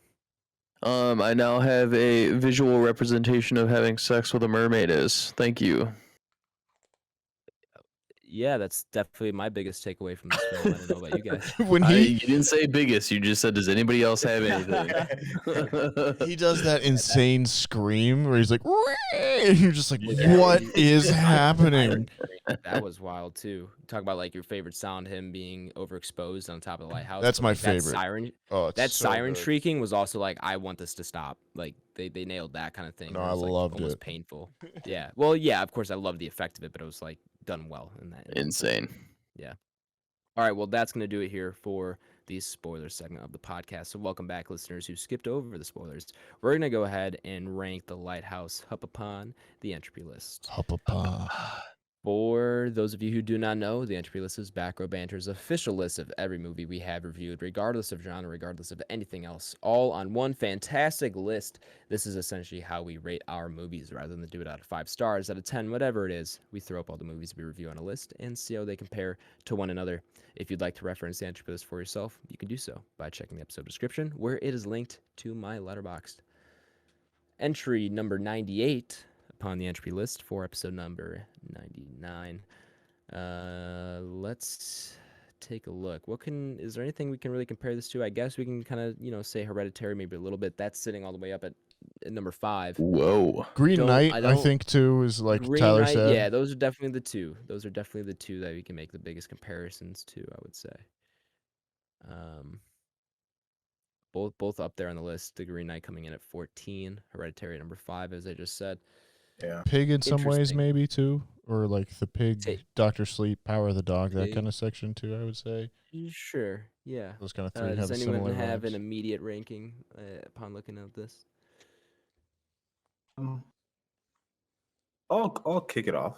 I now have a visual representation of having sex with a mermaid is. Thank you. Yeah, that's definitely my biggest takeaway from this film. I don't know about you guys. When You didn't say biggest. You just said, does anybody else have anything? he does that insane scream where he's like, and you're just like, Yeah. what is happening? That was wild too. Talk about like your favorite sound, him being overexposed on top of the lighthouse. That's but, my like, favorite. That siren, Oh, it's that so siren good. shrieking was also like, I want this to stop. Like they nailed that kind of thing. No, where it I was, like, loved almost it. painful. Yeah. Well, yeah. Of course, I love the effect of it, but it was like done well in that. Insane. All right, well, that's going to do it here for the spoiler segment of the podcast. So, welcome back, listeners who skipped over the spoilers. We're going to go ahead and rank the Lighthouse up upon the entropy list. For those of you who do not know, the Entropy list is Back Row Banter's official list of every movie we have reviewed, regardless of genre, regardless of anything else, all on one fantastic list. This is essentially how we rate our movies, rather than do it out of 5 stars, out of 10, whatever it is. We throw up all the movies we review on a list and see how they compare to one another. If you'd like to reference the Entropy list for yourself, you can do so by checking the episode description, where it is linked to my Letterboxd. Entry number 98 upon the entropy list for episode number 99. Let's take a look. Is there anything we can really compare this to? I guess we can kind of, say Hereditary maybe a little bit. That's sitting all the way up at number 5. Whoa. Green Knight, I think, too, is like Green Tyler Knight, said. yeah, those are definitely the two. Those are definitely the two that we can make the biggest comparisons to, I would say. Both up there on the list. The Green Knight coming in at 14, Hereditary number 5, as I just said. Yeah. Pig in some ways, Interesting. maybe, too. Or like the Pig, Say- Dr. Sleep, Power of the Dog, that Pig. kind of section, too, I would say. Sure, yeah. Those kind of three have Does anyone similar have an vibes. immediate ranking upon looking at this? I'll kick it off.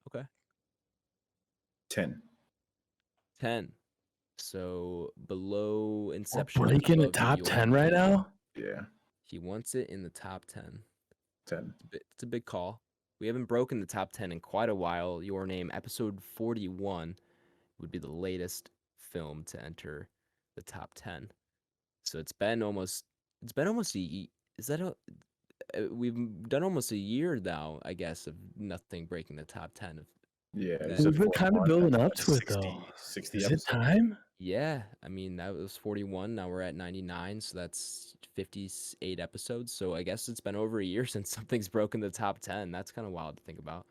Okay. 10. 10. So below Inception. We're breaking the above top New 10 York. right now? Yeah. He wants it in the top 10. 10. It's a big call. We haven't broken the top 10 in quite a while. Your Name, episode 41, would be the latest film to enter the top 10. So it's been almost we've done almost a year now, I guess, of nothing breaking the top 10 of. Yeah. That- you said We've been kind of 41, building that's up like to it, 60 though. 60 Is it episodes. time? Yeah, I mean, that was 41. Now we're at 99, so that's 58 episodes. So I guess it's been over a year since something's broken the top 10. That's kind of wild to think about.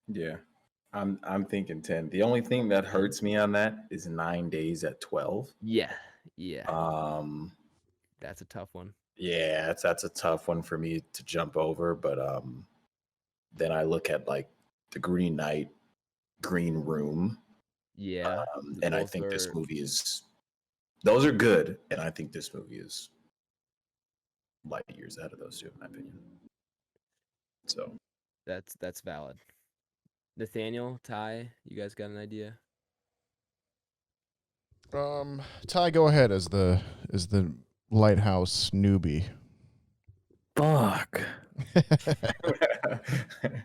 Yeah. I'm thinking 10. The only thing that hurts me on that is 9 days at 12. Yeah. That's a tough one. Yeah, that's a tough one for me to jump over, but then I look at like the Green Knight, Green Room, Yeah. and I both think this are- movie is those are good, and I think this movie is light years ahead of those two, in my opinion. So That's valid. Nathaniel, Ty, you guys got an idea? Ty, go ahead as the Lighthouse newbie. Fuck.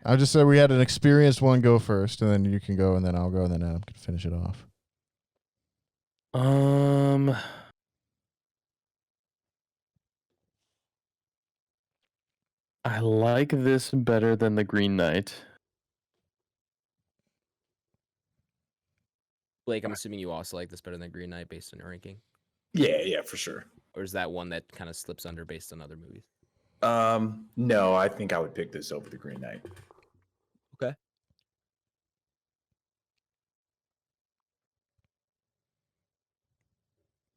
I just said we had an experienced one go first, and then you can go, and then I'll go, and then Adam can finish it off. I like this better than the Green Knight. Blake, I'm assuming you also like this better than Green Knight based on your ranking, yeah, for sure. or is that one that kind of slips under based on other movies? No, I think I would pick this over the Green Knight. Okay.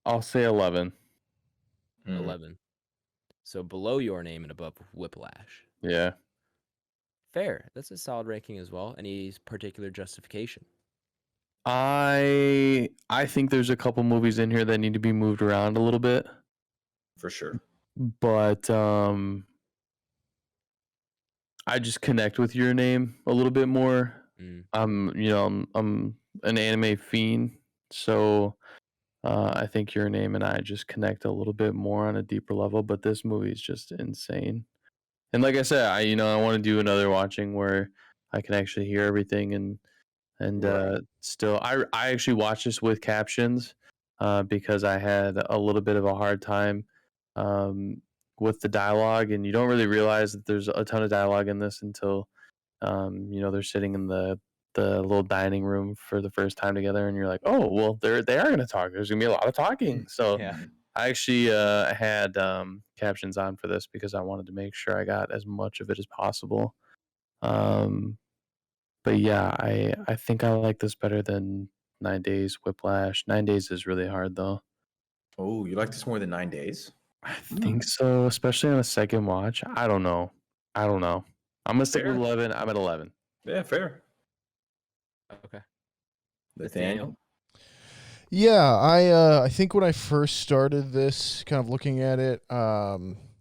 I'll say 11. 11. So below Your Name and above Whiplash. Yeah. Fair. That's a solid ranking as well. Any particular justification? I think there's a couple movies in here that need to be moved around a little bit, For sure. but I just connect with Your Name a little bit more. I'm an anime fiend, so I think Your Name and I just connect a little bit more on a deeper level. But this movie is just insane, and like I said, I want to do another watching where I can actually hear everything and Right. still I actually watched this with captions because I had a little bit of a hard time with the dialogue, and you don't really realize that there's a ton of dialogue in this until they're sitting in the little dining room for the first time together, and you're like, oh well, they are going to talk. There's going to be a lot of talking. So Yeah. I actually had captions on for this because I wanted to make sure I got as much of it as possible. But yeah, I think I like this better than 9 Days, Whiplash. 9 Days is really hard though. Oh, you like this more than 9 days? I think so, especially on a second watch. I don't know. I'm gonna stick with Fair. 11. I'm at 11. Yeah, fair. Okay. Nathaniel? Yeah, I think when I first started this, kind of looking at it,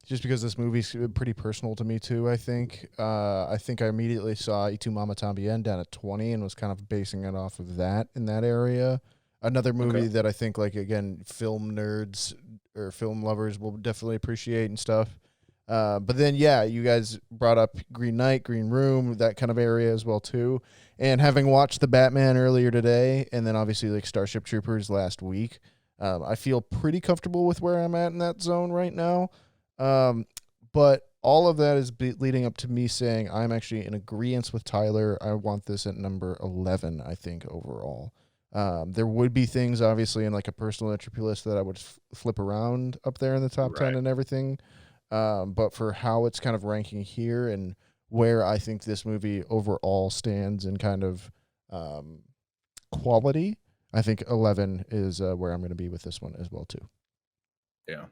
just because this movie's pretty personal to me too, I think I immediately saw Y Tu Mama Tambien down at 20 and was kind of basing it off of that in that area. Another movie Okay. that I think, like, again, film nerds or film lovers will definitely appreciate and stuff. But then, yeah, you guys brought up Green Knight, Green Room, that kind of area as well too. And having watched the Batman earlier today, and then obviously like Starship Troopers last week, I feel pretty comfortable with where I'm at in that zone right now. But all of that is leading up to me saying I'm actually in agreement with Tyler. I want this at number 11, I think, overall. There would be things, obviously, in like a personal entropy list that I would flip around up there in the top 10 Right. and everything. But for how it's kind of ranking here and where I think this movie overall stands in kind of quality, I think 11 is where I'm going to be with this one as well too. Yeah.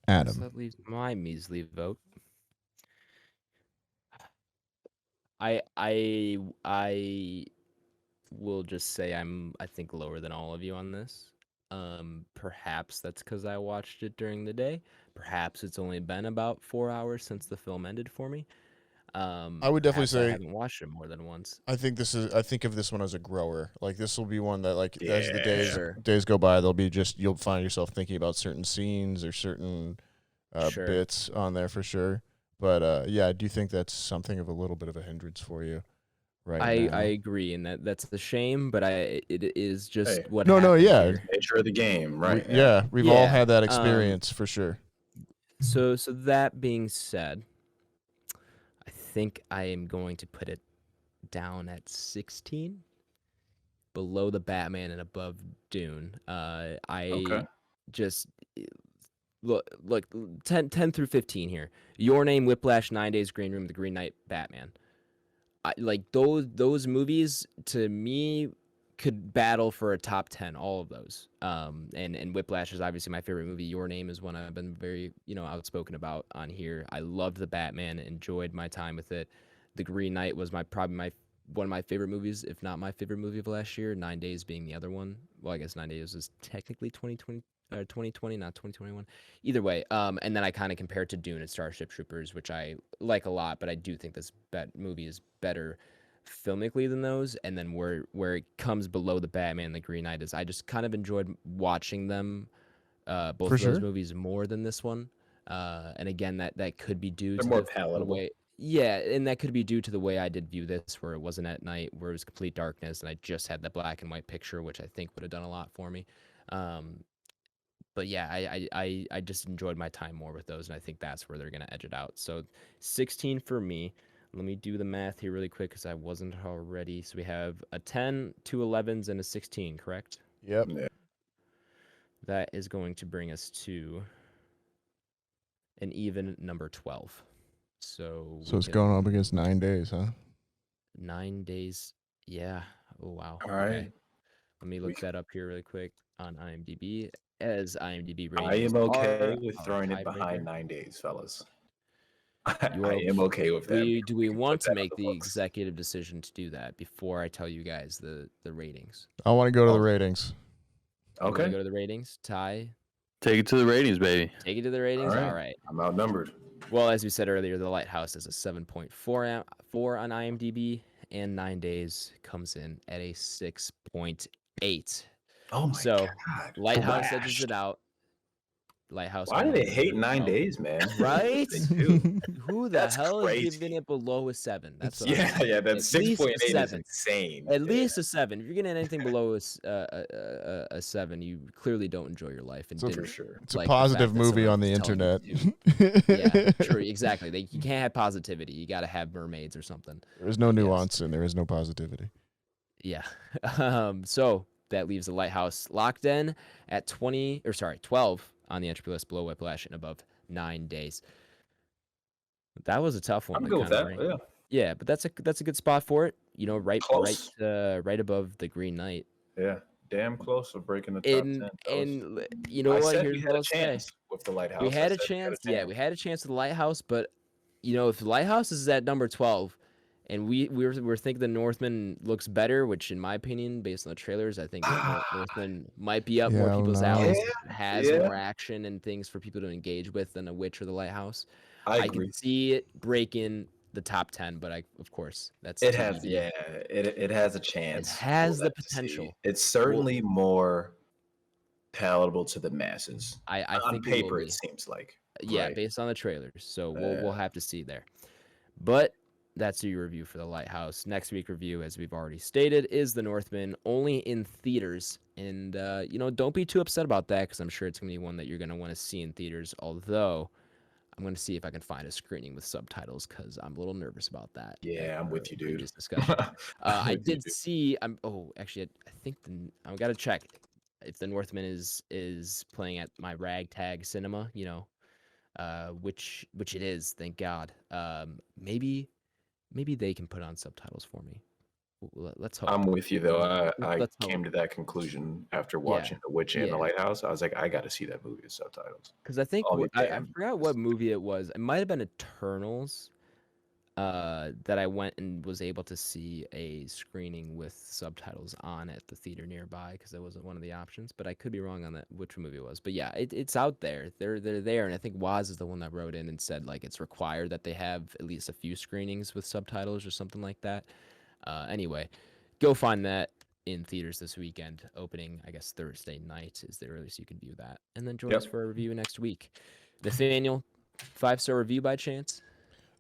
Adam. That leaves my measly vote. I will just say I think lower than all of you on this. Perhaps that's because I watched it during the day. Perhaps it's only been about 4 hours since the film ended for me. I would definitely perhaps I say haven't watched it more than once. I think of this one as a grower. Like, this will be one that, like, as the Yeah. Sure. days go by, you'll find yourself thinking about certain scenes or certain Sure. bits on there for sure. But yeah, I do think that's something of a little bit of a hindrance for you right now. I agree, and that's the shame, but it is just Hey. what No, happened yeah. here. Nature of the game, right? Yeah, we've all Yeah, had that experience for sure. So that being said, I think I am going to put it down at 16, below the Batman and above Dune. I Okay. just look 10 through 15 here. Your Name, Whiplash, 9 Days, Green Room, The Green Knight, Batman. Like those movies to me could battle for a top 10, all of those. And Whiplash is obviously my favorite movie. Your Name is one I've been very, outspoken about on here. I loved the Batman, enjoyed my time with it. The Green Knight was probably one of my favorite movies, if not my favorite movie of last year. 9 Days being the other one. Well, I guess 9 Days was technically 2020, not 2021. Either way, and then I kind of compare it to Dune and Starship Troopers, which I like a lot, but I do think this movie is better filmically than those. And then where it comes below the Batman and the Green Knight is I just kind of enjoyed watching them, both For of those sure. movies more than this one. And again, that could be due They're to more the palatable. way. Yeah, and that could be due to the way I did view this, where it wasn't at night, where it was complete darkness, and I just had the black and white picture, which I think would have done a lot for me. But yeah, I just enjoyed my time more with those, and I think that's where they're gonna edge it out. So 16 for me. Let me do the math here really quick because I wasn't already. So we have a 10, 2 11s, and a 16, correct? Yep. Yeah. That is going to bring us to an even number 12. So It's going up against 9 days, huh? 9 days. Yeah. Oh wow. All right. Okay. Let me look that up here really quick on IMDb. As IMDb I ratings am okay are with our throwing it tiebreaker. behind 9 days, fellas. You I are am okay with that. Do we can want put to that on make the the books. executive decision to do that before I tell you guys the ratings? I want to go to Oh. the ratings. You wanna Okay. go to the ratings? Ty, Take it to the ratings, baby. take it to the ratings? All right. I'm outnumbered. Well, as we said earlier, The Lighthouse is a 7.4 on IMDb, and 9 Days comes in at a 6.8. Oh my So, god. Lighthouse Thrashed. edges it out. Lighthouse. Why do comes they in at hate number 9 12. days, man? Right? They do. Who the That's hell is crazy. giving it below a 7? That's what Yeah, I'm yeah, that At least a 6.8 is 7. insane. At Yeah. least a 7. If you're getting anything below a 7, you clearly don't enjoy your life and So didn't For sure. It's a like the fact positive that movie someone on the was telling you internet. to. Yeah, true, exactly. You can't have positivity. You got to have mermaids or something. There is no I guess. nuance and there is no positivity. Yeah. So that leaves the Lighthouse locked in at 12 on the entropy list, below Whiplash and above 9 days. That was a tough one I'm to good with kind of that. rank. Yeah. Yeah, but that's a good spot for it. Right Close. right above the Green Knight. Yeah. Damn close for breaking the top 10. And you know I what? said Here's we what had a I'll say. chance with the Lighthouse. We I had a said chance. Yeah, we had a chance with the Lighthouse, but if the Lighthouse is at number 12, and we're thinking the Northman looks better, which in my opinion, based on the trailers, I think Northman might be up more Yeah, people's no. alleys, Yeah, has yeah. more action and things for people to engage with than a Witch or the Lighthouse. I I agree. can see it breaking the top 10, but of course, that's It has, TBD. yeah, it has a chance. It has We'll the have to see. potential. It's certainly more palatable to the masses. I On think it will paper, be. it seems like. Yeah, Right. based on the trailers. So we'll have to see there. But that's your review for the Lighthouse. Next week review, as we've already stated, is the Northman, only in theaters. And don't be too upset about that, because I'm sure it's gonna be one that you're gonna want to see in theaters. Although I'm gonna see if I can find a screening with subtitles, because I'm a little nervous about that. Yeah, I'm with you, dude. Previous discussion. I'm I with you, did dude. see. Actually, I think I gotta check if the Northman is playing at my ragtag cinema. Which it is, thank God. Maybe they can put on subtitles for me. Let's hope. I'm with you though. I Let's hope. came to that conclusion after watching The Witch and The Lighthouse. I was like, I got to see that movie with subtitles. Because I think I'll be I damned. forgot what movie it was. It might have been Eternals. That I went and was able to see a screening with subtitles on at the theater nearby, because that wasn't one of the options. But I could be wrong on that, which movie it was. But yeah, it's out there. They're there, and I think Waz is the one that wrote in and said like it's required that they have at least a few screenings with subtitles or something like that. Anyway, go find that in theaters this weekend. Opening, I guess Thursday night is the earliest you can view that, and then join us for a review next week. Nathaniel, 5-star review by chance?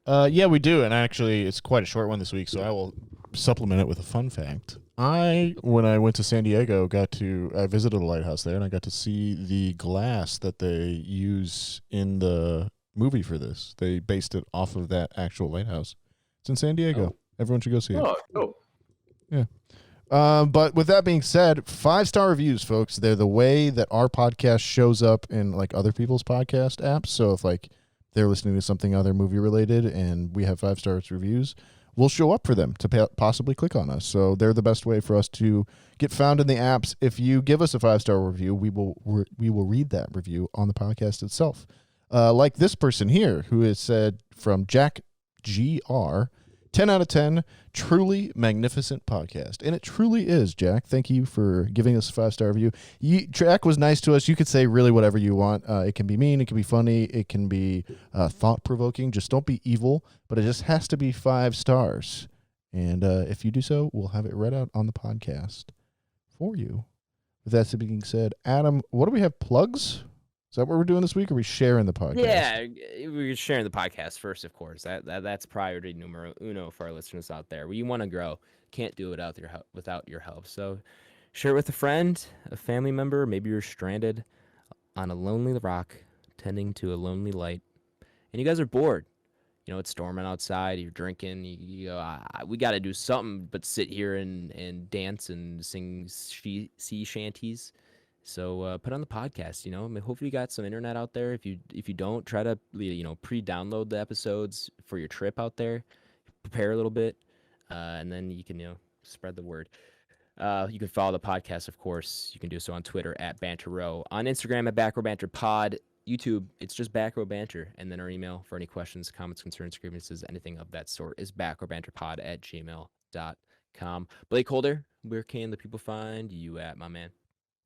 Yeah, we do, and actually, it's quite a short one this week, so I will supplement it with a fun fact. When I went to San Diego, I visited a lighthouse there, and I got to see the glass that they use in the movie for this. They based it off of that actual lighthouse. It's in San Diego. Everyone should go see it. Oh, cool. Yeah. But with that being said, 5-star reviews, folks. They're the way that our podcast shows up in like other people's podcast apps. So if like they're listening to something other movie related and we have 5 stars reviews, we'll show up for them to possibly click on us. So they're the best way for us to get found in the apps. If you give us a 5-star review, we will read that review on the podcast itself. Like this person here who has said from Jack GR, 10 out of 10, truly magnificent podcast. And it truly is, Jack. Thank you for giving us a 5-star review. Jack was nice to us. You could say really whatever you want. It can be mean. It can be funny. It can be thought-provoking. Just don't be evil. But it just has to be 5 stars. And if you do so, we'll have it read out on the podcast for you. With that being said, Adam, what do we have? Plugs? Is that what we're doing this week, or are we sharing the podcast? Yeah, we're sharing the podcast first, of course. That's priority numero uno for our listeners out there. We want to grow. Can't do it without your help. So share it with a friend, a family member. Maybe you're stranded on a lonely rock, tending to a lonely light, and you guys are bored. You know, it's storming outside. You're drinking. You go, we got to do something but sit here and dance and sing sea shanties. So put on the podcast, you know. I mean, hopefully you got some internet out there. If you don't, try to pre-download the episodes for your trip out there. Prepare a little bit, and then you can spread the word. You can follow the podcast, of course. You can do so on Twitter at Banter Row, on Instagram at Back Row Banter Pod, YouTube it's just Back Row Banter, and then our email for any questions, comments, concerns, grievances, anything of that sort is backrowbanterpod@gmail.com. BlakeHolder, where can the people find you at, my man?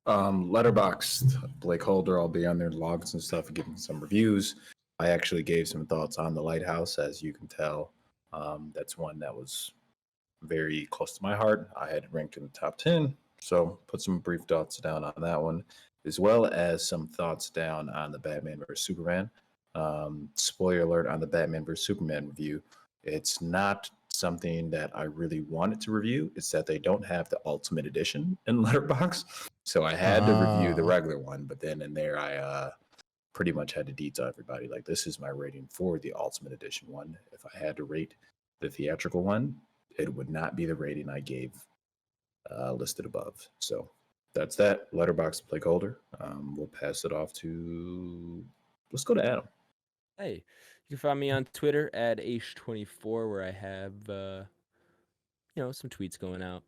Letterboxd, BlakeHolder. I'll be on there, logs and stuff, giving some reviews. I actually gave some thoughts on the Lighthouse, as you can tell. That's one that was very close to my heart. I had it ranked in the top 10, so put some brief thoughts down on that one, as well as some thoughts down on the Batman vs Superman. Spoiler alert on the Batman vs Superman review. It's not something that I really wanted to review. It's that they don't have the Ultimate Edition in Letterboxd. So I had to review the regular one, but then in there I pretty much had to detail everybody. Like, this is my rating for the Ultimate Edition one. If I had to rate the theatrical one, it would not be the rating I gave listed above. So that's that. Letterboxd BlakeHolder. We'll pass it off to, let's go to Adam. Hey, you can find me on Twitter at H24, where I have some tweets going out.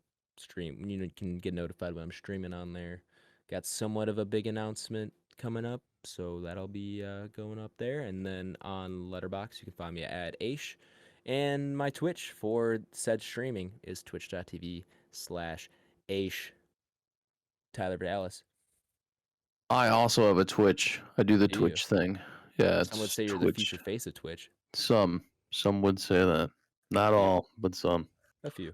You can get notified when I'm streaming on there. Got somewhat of a big announcement coming up, so that'll be going up there. And then on Letterboxd, you can find me at Aish. And my Twitch for said streaming is twitch.tv/Aish. Tyler Dallas. I also have a Twitch. I do the Do Twitch thing. Yeah, Some would it's say you're the Twitch. feature face of Twitch. Some would say that. Not all, but some. A few.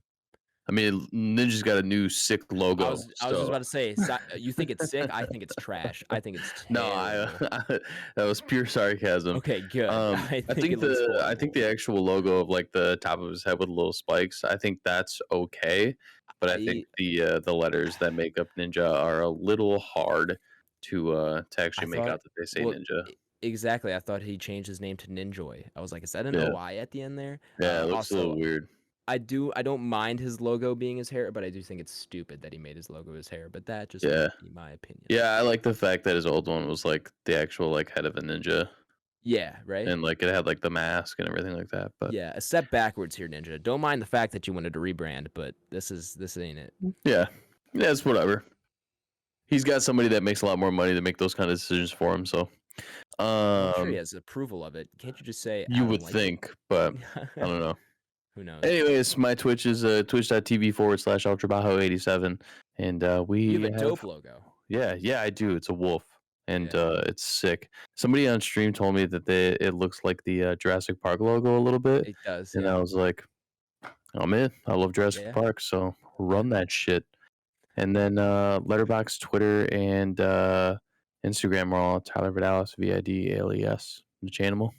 I mean, Ninja's got a new sick logo. I was just about to say, you think it's sick? I think it's trash. I think it's terrible. No, that was pure sarcasm. Okay, good. I think the actual logo of like the top of his head with little spikes, I think that's okay. But I think the letters that make up Ninja are a little hard to actually make out that they say Ninja. Exactly. I thought he changed his name to Ninjoy. I was like, is that an OI at the end there? Yeah, it looks a little weird. I don't mind his logo being his hair, but I do think it's stupid that he made his logo his hair. But that just might be my opinion. Yeah, I like the fact that his old one was like the actual like head of a ninja. Yeah, right. And like it had like the mask and everything like that. But yeah, a step backwards here, Ninja. Don't mind the fact that you wanted to rebrand, but this ain't it. Yeah, it's whatever. He's got somebody that makes a lot more money to make those kind of decisions for him. So I'm sure he has approval of it. Can't you just say? You would think, but I don't know. Who knows? Anyways, my Twitch is twitch.tv/ultrabajo87, and we have a dope logo. Yeah, I do. It's a wolf, and it's sick. Somebody on stream told me that it looks like the Jurassic Park logo a little bit. It does, and I was like, "Oh man, I love Jurassic Park, so run that shit." And then Letterboxd, Twitter, and Instagram are all Tyler Vidalis, VIDALES, the channel.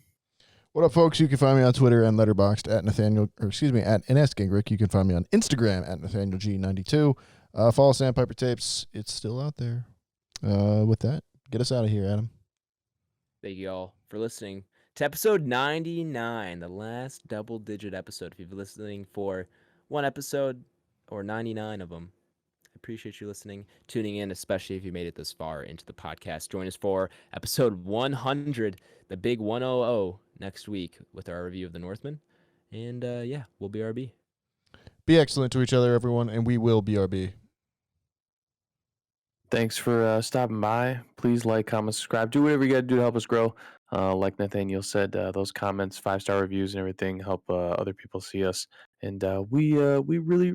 What up, folks? You can find me on Twitter and Letterboxd at @NS Gingrich. You can find me on Instagram at NathanielG92. Follow Sandpiper Tapes. It's still out there. With that, get us out of here, Adam. Thank you all for listening to episode 99, the last double-digit episode. If you've been listening for one episode, or 99 of them. I appreciate you listening, tuning in, especially if you made it this far into the podcast. Join us for episode 100, the big 100 next week with our review of the Northman. And yeah, we'll BRB. Be excellent to each other, everyone, and we will BRB. Thanks for stopping by. Please like, comment, subscribe. Do whatever you got to do to help us grow. Like Nathaniel said, those comments, 5-star reviews, and everything help other people see us, and we really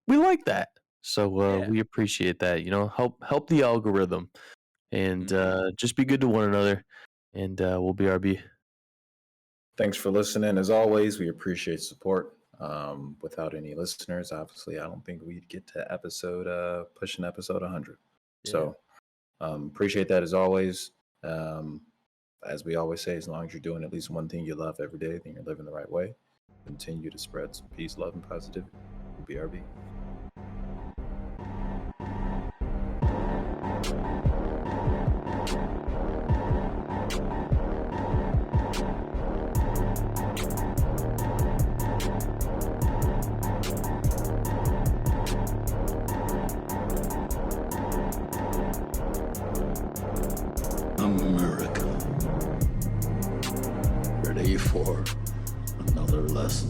we like that. So Yeah. we appreciate that. You know, help the algorithm, and just be good to one another, and we'll BRB. Thanks for listening. As always, we appreciate support. Without any listeners, obviously, I don't think we'd get to pushing episode 100. Yeah. So appreciate that as always. As we always say, as long as you're doing at least one thing you love every day, then you're living the right way. Continue to spread some peace, love, and positivity. BRB. America. Ready for another lesson.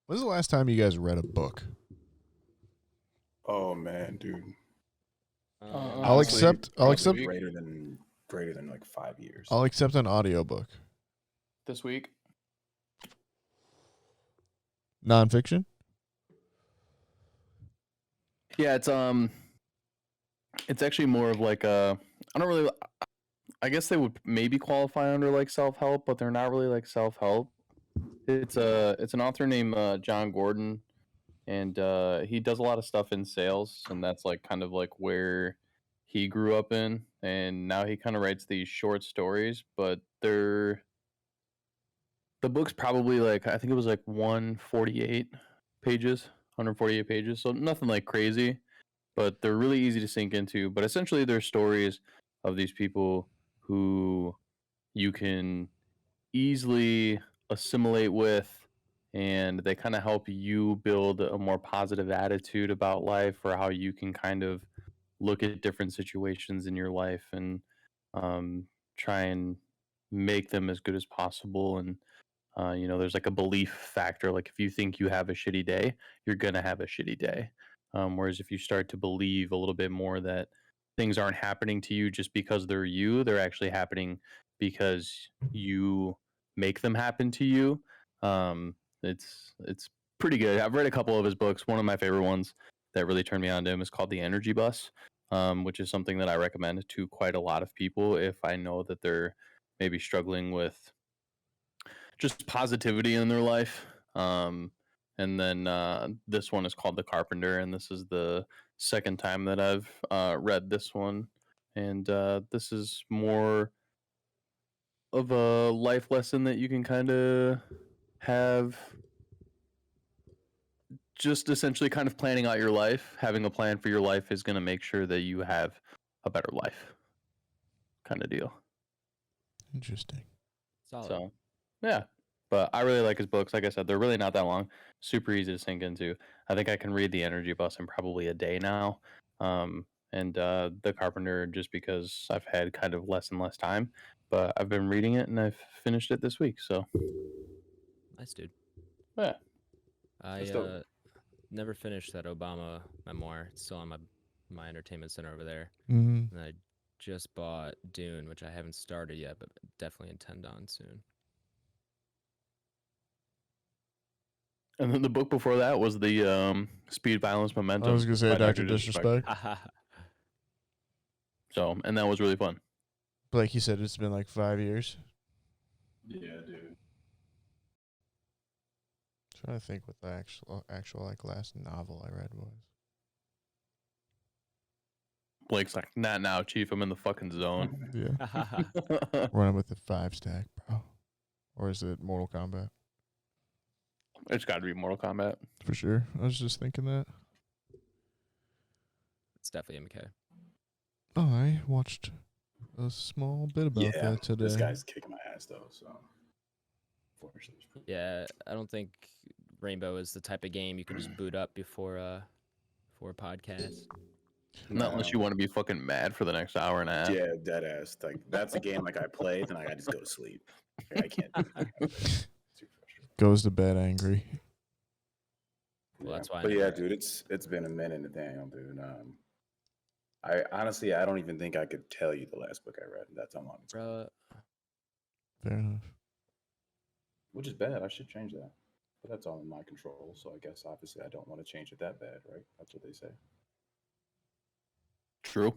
When's the last time you guys read a book? Oh man, dude. I'll Honestly, accept probably greater than like 5 years. I'll accept an audiobook. This week. Nonfiction? Yeah, it's actually more of like I don't really. I guess they would maybe qualify under like self-help, but they're not really like self-help. It's an author named John Gordon, and he does a lot of stuff in sales, and that's like kind of like where he grew up in, and now he kind of writes these short stories, but the book's probably like, I think it was like 148 pages, so nothing like crazy, but they're really easy to sink into. But essentially, they're stories of these people who you can easily assimilate with, and they kind of help you build a more positive attitude about life, or how you can kind of look at different situations in your life and try and make them as good as possible. And there's like a belief factor. Like if you think you have a shitty day, you're gonna have a shitty day. Whereas if you start to believe a little bit more that things aren't happening to you just because they're actually happening because you make them happen to you. It's pretty good. I've read a couple of his books. One of my favorite ones that really turned me on to him is called The Energy Bus, which is something that I recommend to quite a lot of people if I know that they're maybe struggling with just positivity in their life. And then this one is called The Carpenter, and this is the second time that I've read this one. And this is more of a life lesson that you can kind of have, just essentially kind of planning out your life. Having a plan for your life is going to make sure that you have a better life, kind of deal. Interesting. Solid. So, yeah. But I really like his books. Like I said, they're really not that long. Super easy to sink into. I think I can read The Energy Bus in probably a day now. And The Carpenter, just because I've had kind of less and less time. But I've been reading it, and I've finished it this week. So, Nice, dude. yeah. I dope. never finished that Obama memoir. It's still on my entertainment center over there. Mm-hmm. And I just bought Dune, which I haven't started yet, but definitely intend on soon. And then the book before that was the Speed, Violence, Momentum. I was gonna say by Dr. Disrespect. So, and that was really fun. Blake, you said it's been like 5 years. Yeah, dude. Trying to think what the actual like last novel I read was. Blake's like, not now, Chief. I'm in the fucking zone. Yeah. Running with the 5 stack, bro. Or is it Mortal Kombat? It's got to be Mortal Kombat. For sure. I was just thinking that. It's definitely MK. Oh, I watched a small bit about that today. This guy's kicking my ass though. So, unfortunately, Yeah, I don't think Rainbow is the type of game you can just boot up before a podcast. Not unless you want to be fucking mad for the next hour and a half. Yeah, dead ass. Like that's a game like I played and I just go to sleep. Like, I can't do anything after that. Too frustrating. Goes to bed angry. Well, that's why I But never- yeah, dude, it's been a minute, Nathaniel, dude. I honestly, I don't even think I could tell you the last book I read. That's how long it's been. Bro, Fair enough. Which is bad. I should change that. But that's all in my control. So I guess obviously I don't want to change it that bad, right? That's what they say. True.